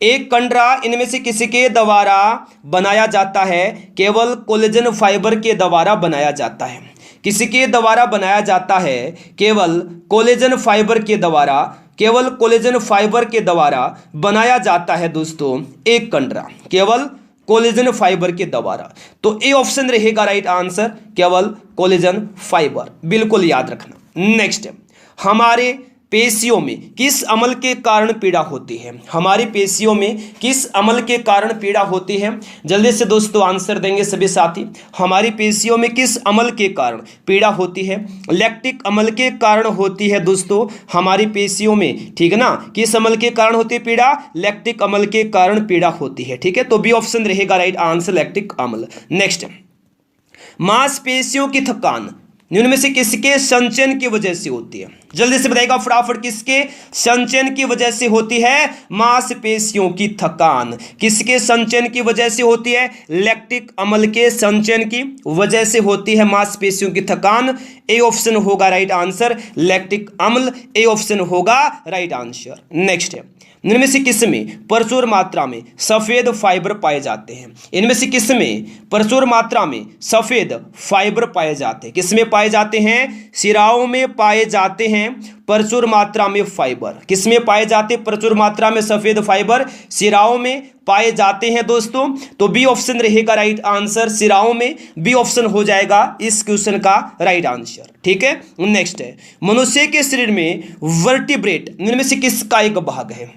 [SPEAKER 1] एक कंडरा इनमें से किसी के द्वारा बनाया जाता है? केवल कोलेजन फाइबर के द्वारा बनाया जाता है। किसी के द्वारा बनाया जाता है? केवल कोलेजन फाइबर के द्वारा, केवल कोलेजन फाइबर के द्वारा बनाया जाता है दोस्तों एक कंडरा, केवल कोलेजन फाइबर के द्वारा। तो ए ऑप्शन रहेगा राइट आंसर, केवल कोलेजन फाइबर। बिल्कुल याद रखना। नेक्स्ट है, हमारे पेशियों में किस अम्ल के कारण पीड़ा होती है? हमारी पेशियों में किस अम्ल के कारण पीड़ा होती है? जल्दी से दोस्तों आंसर देंगे सभी साथी। हमारी पेशियों में किस अम्ल के कारण पीड़ा होती है? लैक्टिक अम्ल के कारण होती है दोस्तों हमारी पेशियों में। ठीक है ना, किस अम्ल के कारण होती है पीड़ा? लैक्टिक अम्ल के कारण पीड़ा होती है। ठीक है, तो बी ऑप्शन रहेगा राइट आंसर, लैक्टिक अम्ल। नेक्स्ट, मांसपेशियों की थकान निम्न में से किसके संचयन की वजह से होती है? जल्दी से बताइएगा फटाफट, किसके संचयन की वजह से होती है? मांसपेशियों की थकान। किसके संचयन की वजह से होती है? लैक्टिक अम्ल के संचयन की वजह से होती है मांसपेशियों की थकान। ए ऑप्शन होगा राइट आंसर, लैक्टिक अम्ल। ए ऑप्शन होगा राइट आंसर। नेक्स्ट है, इनमें से किसमें प्रचुर मात्रा में सफेद फाइबर पाए जाते हैं? इनमें से किसमें प्रचुर मात्रा में सफेद फाइबर पाए जाते हैं? किसमें पाए जाते हैं? शिराओं में पाए जाते हैं प्रचुर मात्रा में फाइबर। किसमें पाए जाते हैं प्रचुर मात्रा में सफेद फाइबर? शिराओं में पाए जाते हैं दोस्तों। तो बी ऑप्शन रहेगा राइट आंसर, शिराओं में। बी ऑप्शन हो जाएगा इस क्वेश्चन का राइट आंसर। ठीक है, नेक्स्ट है, मनुष्य के शरीर में वर्टिब्रेट निम्न में से किसका एक भाग है?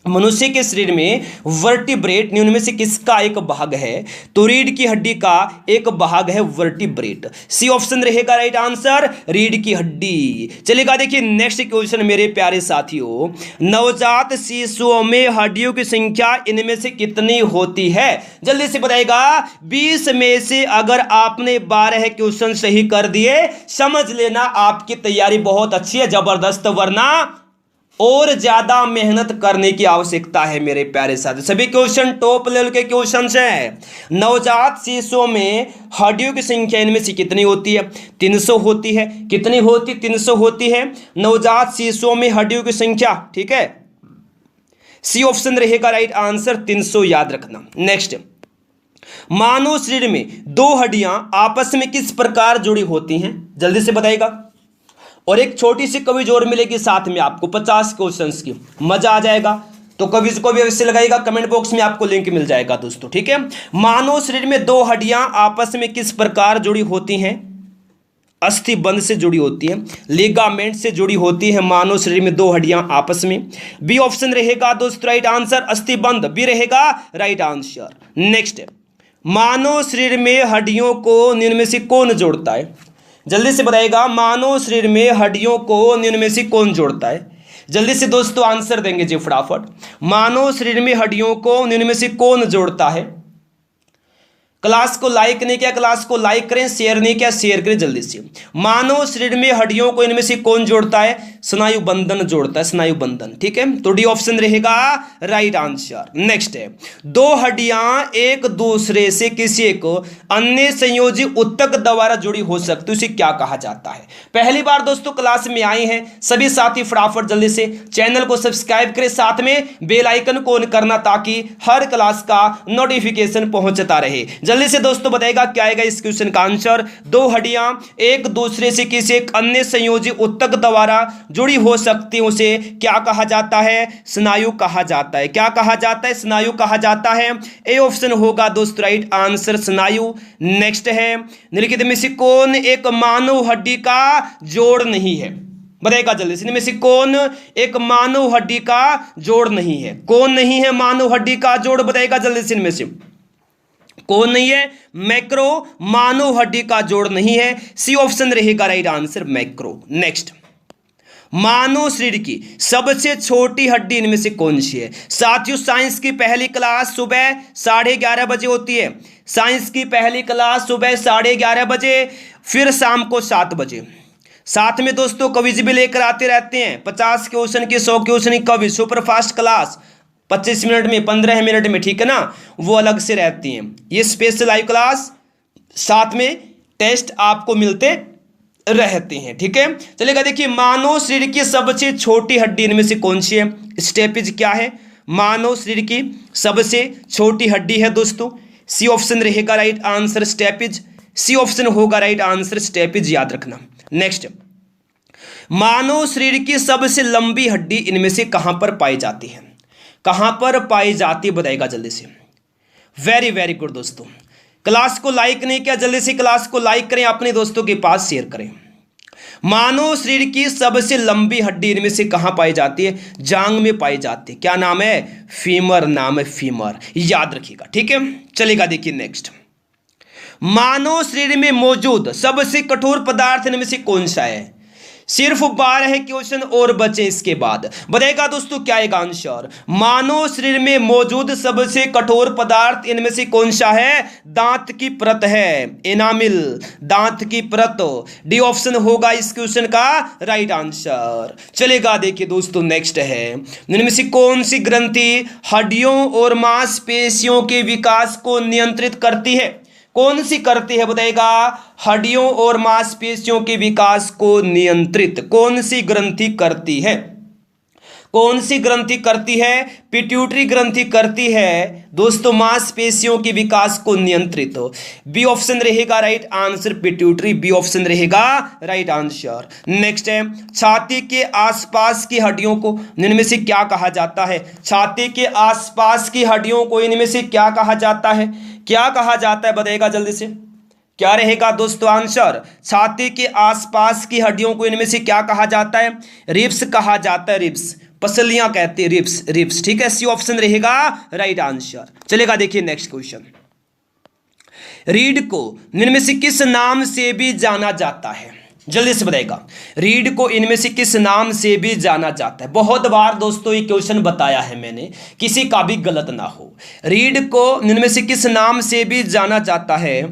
[SPEAKER 1] मनुष्य के शरीर में वर्टिब्रेट निम्न में से किसका एक भाग है? तो रीढ़ की हड्डी का एक भाग है वर्टिब्रेट। सी ऑप्शन रहेगा राइट आंसर, रीढ़ की हड्डी। चलिएगा देखिए नेक्स्ट क्वेश्चन मेरे प्यारे साथियों, नवजात शिशुओं में हड्डियों की संख्या इनमें से कितनी होती है? जल्दी से बताइएगा। 20 में से अगर आपने 12 क्वेश्चन सही कर दिए, समझ लेना आपकी तैयारी बहुत अच्छी है, जबरदस्त, वरना और ज्यादा मेहनत करने की आवश्यकता है मेरे प्यारे साथी। सभी क्वेश्चन टॉप लेवल के क्वेश्चन हैं। नवजात शिशुओं में हड्डियों की संख्या इनमें से कितनी होती है? 300 होती है। कितनी होती? 300 होती है नवजात शिशुओं में हड्डियों की संख्या। ठीक है, सी ऑप्शन रहेगा राइट आंसर, 300 याद रखना। नेक्स्ट, मानव शरीर में 2 हड्डियां आपस में किस प्रकार जुड़ी होती हैं? जल्दी से बताइएगा। और एक छोटी सी कविज और मिलेगी साथ में आपको 50 क्वेश्चंस की, मजा आ जाएगा। तो कविज को भी अवश्य लगाइएगा, कमेंट बॉक्स में आपको लिंक मिल जाएगा दोस्तों। ठीक है, मानव शरीर में 2 हड्डियां आपस में किस प्रकार जुड़ी होती हैं? अस्थिबंध से जुड़ी होती है, लिगामेंट से जुड़ी होती है मानव शरीर में 2 हड्डियां आपस में। बी ऑप्शन रहेगा दोस्तों राइट आंसर, अस्थिबंध। बी रहेगा राइट आंसर। नेक्स्ट, मानव शरीर में हड्डियों को निम्न में से कौन जोड़ता है? जल्दी से बताइएगा, मानव शरीर में हड्डियों को निम्न में से कौन जोड़ता है? जल्दी से दोस्तों आंसर देंगे जी फटाफट। मानव शरीर में हड्डियों को निम्न में से कौन जोड़ता है? क्लास को लाइक नहीं किया, क्लास को लाइक करें। शेयर नहीं किया, शेयर करें जल्दी से। मानव शरीर में हड्डियों को इनमें से कौन जोड़ता है? स्नायु बंधन जोड़ता है, स्नायु बंधन। ठीक है, तो डी ऑप्शन रहेगा राइट आंसर। नेक्स्ट है, 2 हड्डियां एक दूसरे से किसी एक अन्य संयोजी ऊतक द्वारा जुड़ी हो सकती है, उसे क्या कहा जाता है? पहली बार दोस्तों क्लास में आए हैं सभी साथी, फटाफट जल्दी से चैनल को सब्सक्राइब करें, साथ में बेल आइकन को ऑन करना ताकि हर क्लास का नोटिफिकेशन पहुंचता रहे। जल्दी से दोस्तों बताइएगा क्या आएगा इस क्वेश्चन का आंसर। 2 हड्डियां एक दूसरे से किसी एक अन्य संयोजी ऊतक द्वारा जुड़ी हो सकती है, उसे क्या कहा जाता है? स्नायु कहा जाता है। क्या कहा जाता है? स्नायु कहा जाता है। ए ऑप्शन होगा दोस्तों राइट आंसर, स्नायु। नेक्स्ट है, निम्नलिखित में से कौन एक मानव हड्डी का जोड़ नहीं है? बताइएगा जल्दी से, इनमें से कौन एक मानव हड्डी का जोड़ नहीं है? कौन नहीं है मानव हड्डी का जोड़? बताइएगा जल्दी से, इनमें से कौन नहीं है? मैक्रो मानव हड्डी का जोड़ नहीं है। सी ऑप्शन रहेगा राइट आंसर, मैक्रो। नेक्स्ट, मानव शरीर की सबसे छोटी हड्डी इनमें से कौन सी है? साथियों साइंस की पहली क्लास सुबह 11:30 बजे होती है। साइंस की पहली क्लास सुबह 11:30 बजे, फिर शाम को 7 बजे। साथ में दोस्तों क्विज भी लेकर आते रहते हैं, 50 क्वेश्चन की, 100 क्वेश्चन की quiz, super fast class 25 minute में, 15 मिनट में। ठीक है ना, वो अलग से रहती हैं। ये स्पेशल लाइव क्लास, साथ में टेस्ट आपको मिलते रहते हैं। ठीक है, चलिएगा देखिए, मानव शरीर की सबसे छोटी हड्डी इनमें से कौन सी है? स्टेपिज क्या है? मानव शरीर की सबसे छोटी हड्डी है दोस्तों, सी ऑप्शन रहेगा right answer, stapes. C option होगा राइट आंसर, स्टेपिज, याद रखना। नेक्स्ट, मानव शरीर की सबसे लंबी हड्डी इनमें से कहां पर पाई जाती है? कहां पर पाई जाती है बताइएगा जल्दी से। वेरी वेरी गुड दोस्तों, क्लास को लाइक नहीं किया, जल्दी से क्लास को लाइक करें, अपने दोस्तों के पास शेयर करें। मानव शरीर की सबसे लंबी हड्डी इनमें से कहां पाई जाती है? जांग में पाई जाती है। क्या नाम है? फीमर नाम है, फीमर, याद रखिएगा। ठीक है, चलेगा देखिए नेक्स्ट, मानव शरीर में मौजूद सबसे कठोर पदार्थ इनमें से कौन सा है? सिर्फ 12 क्वेश्चन और बचे इसके बाद। बताएगा दोस्तों क्या आएगा आंसर। मानव शरीर में मौजूद सबसे कठोर पदार्थ इनमें से कौन सा है? दांत की परत है, एनामिल, दांत की परत। डी ऑप्शन होगा इस क्वेश्चन का राइट आंसर। चलेगा देखिए दोस्तों नेक्स्ट है, इनमें से कौन सी ग्रंथि हड्डियों और मांसपेशियों के विकास को नियंत्रित करती है? कौन सी करती है बताएगा? हड्डियों और मांसपेशियों के विकास को नियंत्रित कौन सी ग्रंथि करती है? कौन सी ग्रंथि करती है? पिट्यूटरी ग्रंथि करती है दोस्तों मांसपेशियों के विकास को नियंत्रित। बी ऑप्शन रहेगा right answer, pituitary, B option रहेगा राइट आंसर। नेक्स्ट है, छाती के आसपास की हड्डियों को इनमें से क्या कहा जाता है? छाती के आसपास की हड्डियों को इनमें से क्या कहा जाता है? क्या कहा जाता है बताइएगा जल्दी से, क्या रहेगा दोस्तों आंसर? छाती के आसपास की हड्डियों को इनमें से क्या कहा जाता है? रिब्स कहा जाता है, रिब्स, पसलियां कहते हैं, रिब्स, रिब्स, ठीक है, सी ऑप्शन रहेगा राइट आंसर। चलेगा देखिए नेक्स्ट क्वेश्चन, रीढ़ को इनमें से किस नाम से भी जाना जाता है? जल्दी से बताएगा, रीढ़ को इनमें से किस नाम से भी जाना जाता है? बहुत बार दोस्तों ये क्वेश्चन बताया है मैंने, किसी का भी गलत ना हो। रीढ़ को इनमें से किस नाम से भी जाना जाता है?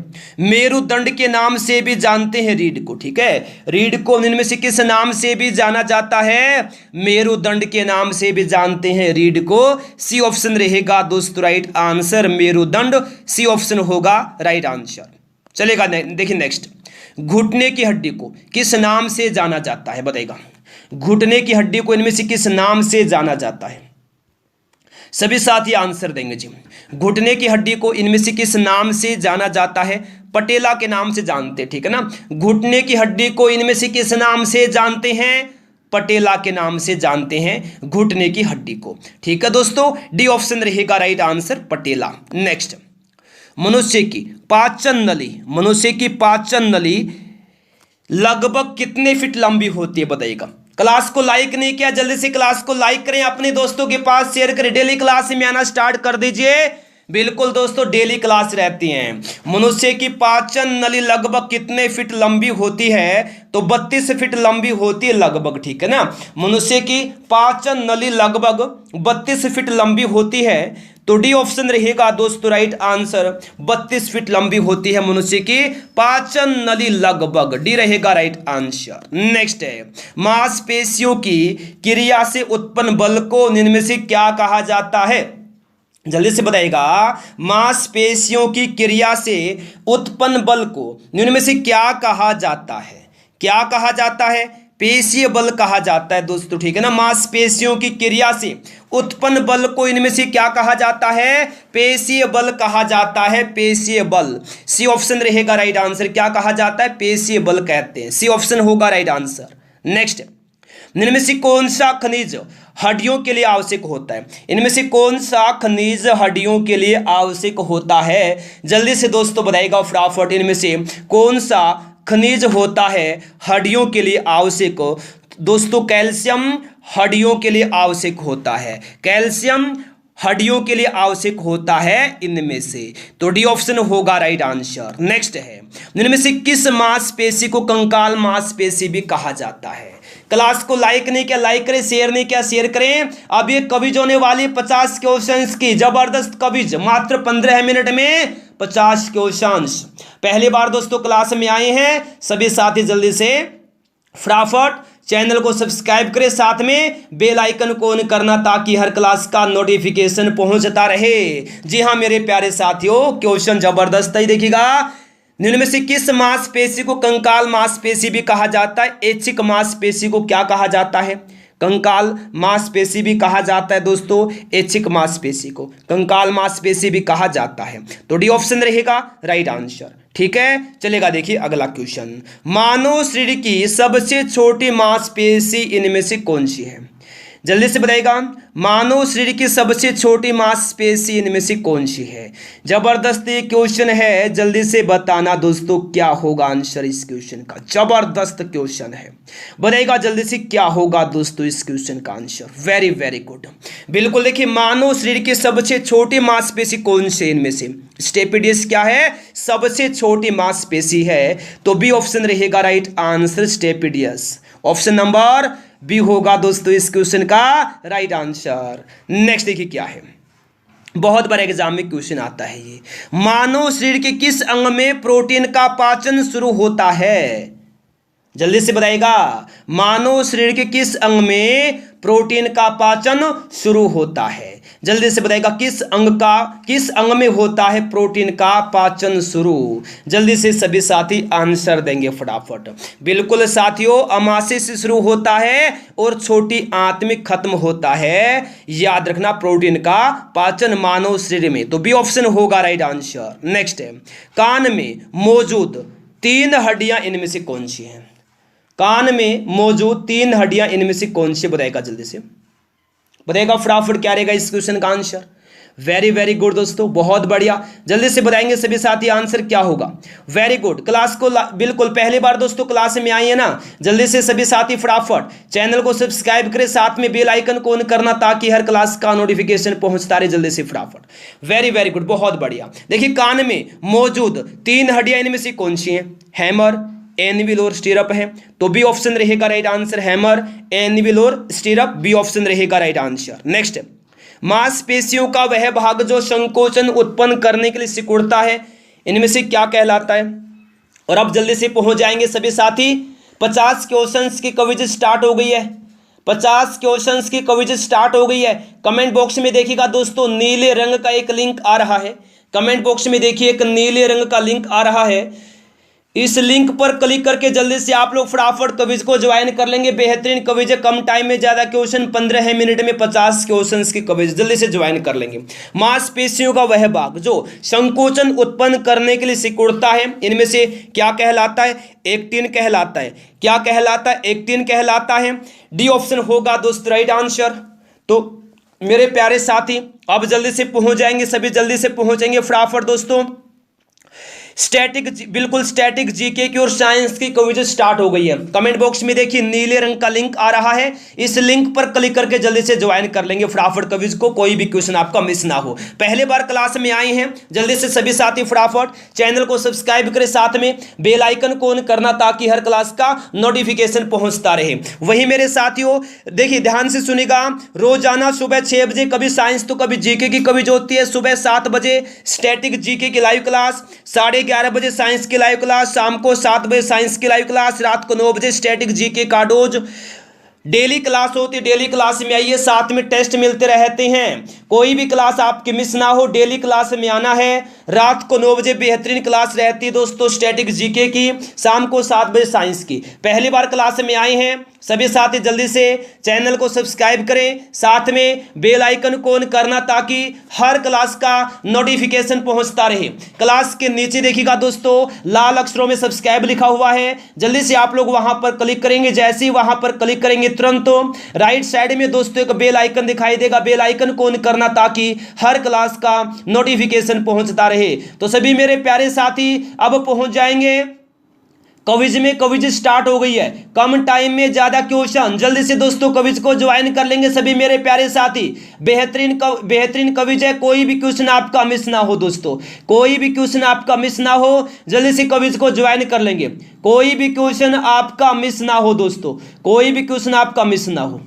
[SPEAKER 1] मेरुदंड के नाम से भी जानते हैं रीढ़ को, ठीक है। रीढ़ को इनमें से किस नाम से भी जाना जाता है? मेरुदंड के नाम से भी जानते हैं रीढ़ को। सी ऑप्शन रहेगा दोस्तों राइट आंसर, मेरुदंड, सी ऑप्शन होगा राइट आंसर। चलेगा देखिए नेक्स्ट, घुटने की हड्डी को किस नाम से जाना जाता है? बताइएगा, घुटने की हड्डी को इनमें से किस नाम से जाना जाता है? सभी साथी आंसर देंगे जी। घुटने की हड्डी को इनमें से किस नाम से जाना जाता है? पटेला के नाम से जानते हैं, ठीक है ना। घुटने की हड्डी को इनमें से किस नाम से जानते हैं? पटेला के नाम से जानते हैं घुटने की हड्डी को, ठीक है दोस्तों, डी ऑप्शन रहेगा राइट आंसर, पटेला। नेक्स्ट, मनुष्य की पाचन नली, मनुष्य की पाचन नली लगभग कितने फीट लंबी होती है? बताइएगा। क्लास को लाइक नहीं किया, जल्दी से क्लास को लाइक करें, अपने दोस्तों के पास शेयर करें, डेली क्लास में आना स्टार्ट कर दीजिए। बिल्कुल दोस्तों डेली क्लास रहती हैं। मनुष्य की पाचन नली लगभग कितने फीट लंबी होती है? तो 32 फीट लंबी होती है लगभग, ठीक है ना। मनुष्य की पाचन नली लगभग 32 फीट लंबी होती है, तो डी ऑप्शन रहेगा दोस्तों राइट आंसर, 32 फीट लंबी होती है मनुष्य की पाचन नली लगभग, डी रहेगा राइट आंसर। नेक्स्ट है, मांसपेशियों की क्रिया से उत्पन्न बल को इनमें से क्या कहा जाता है? जल्दी से बताइएगा, मांसपेशियों की क्रिया से उत्पन्न बल को इनमें से क्या कहा जाता है? क्या कहा जाता है? पेशीय बल कहा जाता है दोस्तों, ठीक है ना। मांसपेशियों की क्रिया से उत्पन्न बल को इनमें से क्या कहा जाता है? पेशीय बल कहा जाता है, पेशीय बल, सी ऑप्शन रहेगा राइट आंसर। क्या कहा जाता है? पेशीय बल कहते हैं, सी ऑप्शन होगा राइट आंसर। नेक्स्ट, इनमें से कौन सा खनिज हड्डियों के लिए आवश्यक होता है? इनमें से कौन सा खनिज हड्डियों के लिए आवश्यक होता है? जल्दी से दोस्तों बताइएगा फटाफट, इनमें से कौन सा खनिज होता है हड्डियों के लिए आवश्यक? दोस्तों कैल्शियम हड्डियों के लिए आवश्यक होता है, कैल्शियम हड्डियों के लिए आवश्यक होता है इनमें से, तो डी ऑप्शन होगा राइट आंसर। नेक्स्ट है, इनमें से किस मांसपेशी को कंकाल मांसपेशी भी कहा जाता है? क्लास को लाइक नहीं किया लाइक करें, शेयर नहीं किया शेयर करें। अब ये क्विज होने वाली 50 क्वेश्चंस की जबरदस्त क्विज, मात्र 15 मिनट में 50 क्वेश्चंस। पहली बार दोस्तों क्लास में आए हैं सभी साथी, जल्दी से फटाफट चैनल को सब्सक्राइब करें, साथ में बेल आइकन को ऑन करना ताकि हर क्लास का नोटिफिकेशन पहुंचता रहे। जी हाँ मेरे प्यारे साथियों, क्वेश्चन जबरदस्त ही देखिएगा। इनमें से किस मांसपेशी को कंकाल मांसपेशी भी कहा जाता है? ऐच्छिक मांसपेशी को क्या कहा जाता है? कंकाल मांसपेशी भी कहा जाता है दोस्तों, ऐच्छिक मांसपेशी को कंकाल मांसपेशी भी कहा जाता है, तो डी ऑप्शन रहेगा राइट आंसर, ठीक है। चलेगा देखिए अगला क्वेश्चन, मानव शरीर की सबसे छोटी मांसपेशी इनमें से कौन सी है? जल्दी से बताइएगा, मानव शरीर की सबसे छोटी मांसपेशी इनमें से कौन सी है? जबरदस्त ये क्वेश्चन है, जल्दी से बताना दोस्तों क्या होगा आंसर इस क्वेश्चन का। जबरदस्त क्वेश्चन है, बताइएगा जल्दी से क्या होगा दोस्तों इस क्वेश्चन का आंसर। Very very good. बिल्कुल देखिए, मानव शरीर की सबसे छोटी मांसपेशी कौन सी इनमें से? स्टेपिडियस क्या है? सबसे छोटी मांसपेशी है, तो बी ऑप्शन रहेगा right answer, stapedius. Option number B होगा दोस्तों इस क्वेश्चन का राइट आंसर। नेक्स्ट देखिए क्या है, बहुत बार एग्जाम में क्वेश्चन आता है ये, मानव शरीर के किस अंग में प्रोटीन का पाचन शुरू होता है? जल्दी से बताइएगा, मानव शरीर के किस अंग में प्रोटीन का पाचन शुरू होता है? जल्दी से बताइएगा, किस अंग में होता है प्रोटीन का पाचन शुरू? जल्दी से सभी साथी आंसर देंगे फटाफट। बिल्कुल साथियों, अमाशय से शुरू होता है और छोटी आंत में खत्म होता है। याद रखना, प्रोटीन का पाचन मानव शरीर में, तो बी ऑप्शन होगा राइट आंसर। नेक्स्ट है, कान में मौजूद 3 हड्डियां इनमें से कौन सी हैं? कान में मौजूद 3 हड्डियां इनमें से कौन सी? बताएगा जल्दी से, बताएगा फटाफट क्या रहेगा इस क्वेश्चन का आंसर। वेरी वेरी गुड दोस्तों, बहुत बढ़िया। जल्दी से बताएंगे सभी साथी आंसर क्या होगा। Very good. क्लास को बिल्कुल पहली बार दोस्तों क्लास में आई है ना, जल्दी से सभी साथी फटाफट चैनल को सब्सक्राइब करें, साथ में बेल आइकन को ऑन करना ताकि हर क्लास का नोटिफिकेशन पहुंचता रहे। जल्दी से फटाफट। वेरी वेरी गुड, बहुत बढ़िया। देखिए, कान में मौजूद 3 हड्डियां इनमें से कौन सी हैं? हैमर, एनविल और स्टीरप है, तो बी ऑप्शन रहेगा राइट आंसर, हैमर, एनविल और स्टीरप, बी ऑप्शन रहेगा राइट आंसर। नेक्स्ट, मांसपेशियों का वह भाग जो संकोचन उत्पन्न करने के लिए सिकुड़ता है, इनमें से क्या कहलाता है? और अब जल्दी से पहुंच जाएंगे सभी साथी, 50 क्वेश्चंस की क्विज स्टार्ट हो गई है। 50 क्वेश्चंस की क्विज स्टार्ट हो गई है। कमेंट बॉक्स में देखिएगा दोस्तों, नीले रंग का एक लिंक आ रहा है। कमेंट बॉक्स में देखिए, एक नीले रंग का लिंक आ रहा है। इस लिंक पर क्लिक करके जल्दी से आप लोग फटाफट क्विज को ज्वाइन कर लेंगे। बेहतरीन क्विज है, कम टाइम में ज्यादा क्वेश्चन, 15 मिनट में 50 क्वेश्चंस की क्विज जल्दी से ज्वाइन कर लेंगे। मांसपेशियों का वह भाग जो संकोचन उत्पन्न करने के लिए सिकुड़ता है, इनमें से क्या कहलाता है? एक्टिन कहलाता है। क्या कहलाता है? एक्टिन कहलाता है। डी ऑप्शन होगा दोस्तों राइट आंसर। तो मेरे प्यारे साथी अब जल्दी से पहुंच जाएंगे, सभी जल्दी से पहुंचेंगे फटाफट दोस्तों। स्टैटिक, बिल्कुल स्टैटिक जीके की और साइंस की क्विज स्टार्ट हो गई है। कमेंट बॉक्स में देखिए नीले रंग का लिंक आ रहा है, इस लिंक पर क्लिक करके जल्दी से ज्वाइन कर लेंगे फटाफट क्विज को, कोई भी क्वेश्चन आपका मिस ना हो। पहले बार क्लास में आए हैं, जल्दी से सभी साथी फटाफट चैनल को सब्सक्राइब करें, साथ में बेल आइकन को ऑन करना ताकि हर क्लास का नोटिफिकेशन पहुंचता रहे। वही मेरे साथियों देखिए, ध्यान से सुनिएगा, रोजाना सुबह 6 बजे कभी साइंस तो कभी जीके की क्विज होती है। सुबह 7 बजे स्टैटिक जीके की लाइव क्लास, 11:30 बजे साइंस की लाइव क्लास, शाम को 7 बजे साइंस की लाइव क्लास, रात को 9 बजे स्टैटिक जीके का डोज डेली क्लास होती है। डेली क्लास में आइए, साथ में टेस्ट मिलते रहते हैं, कोई भी क्लास आपकी मिस ना हो, डेली क्लास में आना है। रात को 9 बजे बेहतरीन क्लास रहती है दोस्तों स्टैटिक जीके की, शाम को 7 बजे साइंस की। पहली बार क्लास में आए हैं सभी साथी जल्दी से चैनल को सब्सक्राइब करें, साथ में बेल आइकन को ऑन करना ताकि हर क्लास का नोटिफिकेशन पहुंचता रहे। क्लास के नीचे देखिएगा दोस्तों, लाल अक्षरों में सब्सक्राइब लिखा हुआ है, जल्दी से आप लोग वहां पर क्लिक करेंगे। जैसे ही वहां पर क्लिक करेंगे तुरंत राइट साइड में दोस्तों एक बेल आइकन दिखाई देगा, बेल आइकन को ऑन करना ताकि हर क्लास का नोटिफिकेशन पहुंचता रहे। तो सभी मेरे प्यारे साथी अब पहुंच जाएंगे क्विज में। क्विज स्टार्ट हो गई है, कम टाइम में ज्यादा क्वेश्चन, जल्दी से दोस्तों क्विज को ज्वाइन कर लेंगे सभी मेरे प्यारे साथी। बेहतरीन क्विज है, कोई भी क्वेश्चन आपका मिस ना हो दोस्तों, कोई भी क्वेश्चन आपका मिस ना हो, जल्दी से क्विज को ज्वाइन कर लेंगे। कोई भी क्वेश्चन आपका मिस ना हो दोस्तों, कोई भी क्वेश्चन आपका मिस ना हो,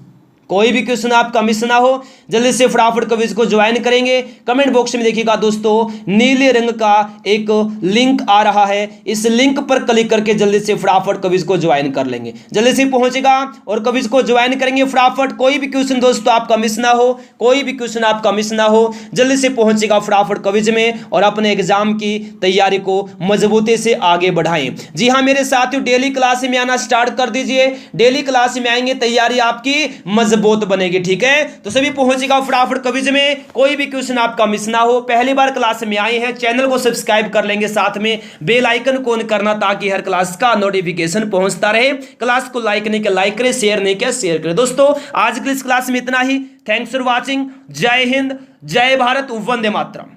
[SPEAKER 1] कोई भी क्वेश्चन आपका मिस ना हो, जल्दी से फटाफट क्विज को ज्वाइन करेंगे। कमेंट बॉक्स में देखिएगा दोस्तों, नीले रंग का एक लिंक आ रहा है, इस लिंक पर क्लिक करके जल्दी से फटाफट क्विज को ज्वाइन कर लेंगे। जल्दी से पहुंचेगा और क्विज को ज्वाइन करेंगे फटाफट। कोई भी क्वेश्चन दोस्तों आपका मिस ना हो, कोई भी क्वेश्चन आपका मिस ना हो, जल्दी से पहुंचेगा फटाफट क्विज में और अपने एग्जाम की तैयारी को मजबूती से आगे बढ़ाएं। जी हाँ मेरे साथियों, डेली क्लास में आना स्टार्ट कर दीजिए, डेली क्लास में आएंगे, तैयारी आपकी मजबूत बोथ बनेगी, ठीक है। तो सभी पहुंचेगा फटाफट क्विज में, कोई भी क्वेश्चन आपका मिस ना हो। पहली बार क्लास में आए हैं, चैनल को सब्सक्राइब कर लेंगे, साथ में बेल आइकन को ऑन करना ताकि हर क्लास का नोटिफिकेशन पहुंचता रहे। क्लास को लाइक नहीं किया लाइक करें, शेयर नहीं किया शेयर करें। दोस्तों आज की इस क्लास में इतना ही। Thanks for watching. जय हिंद, जय भारत, वंदे मातरम।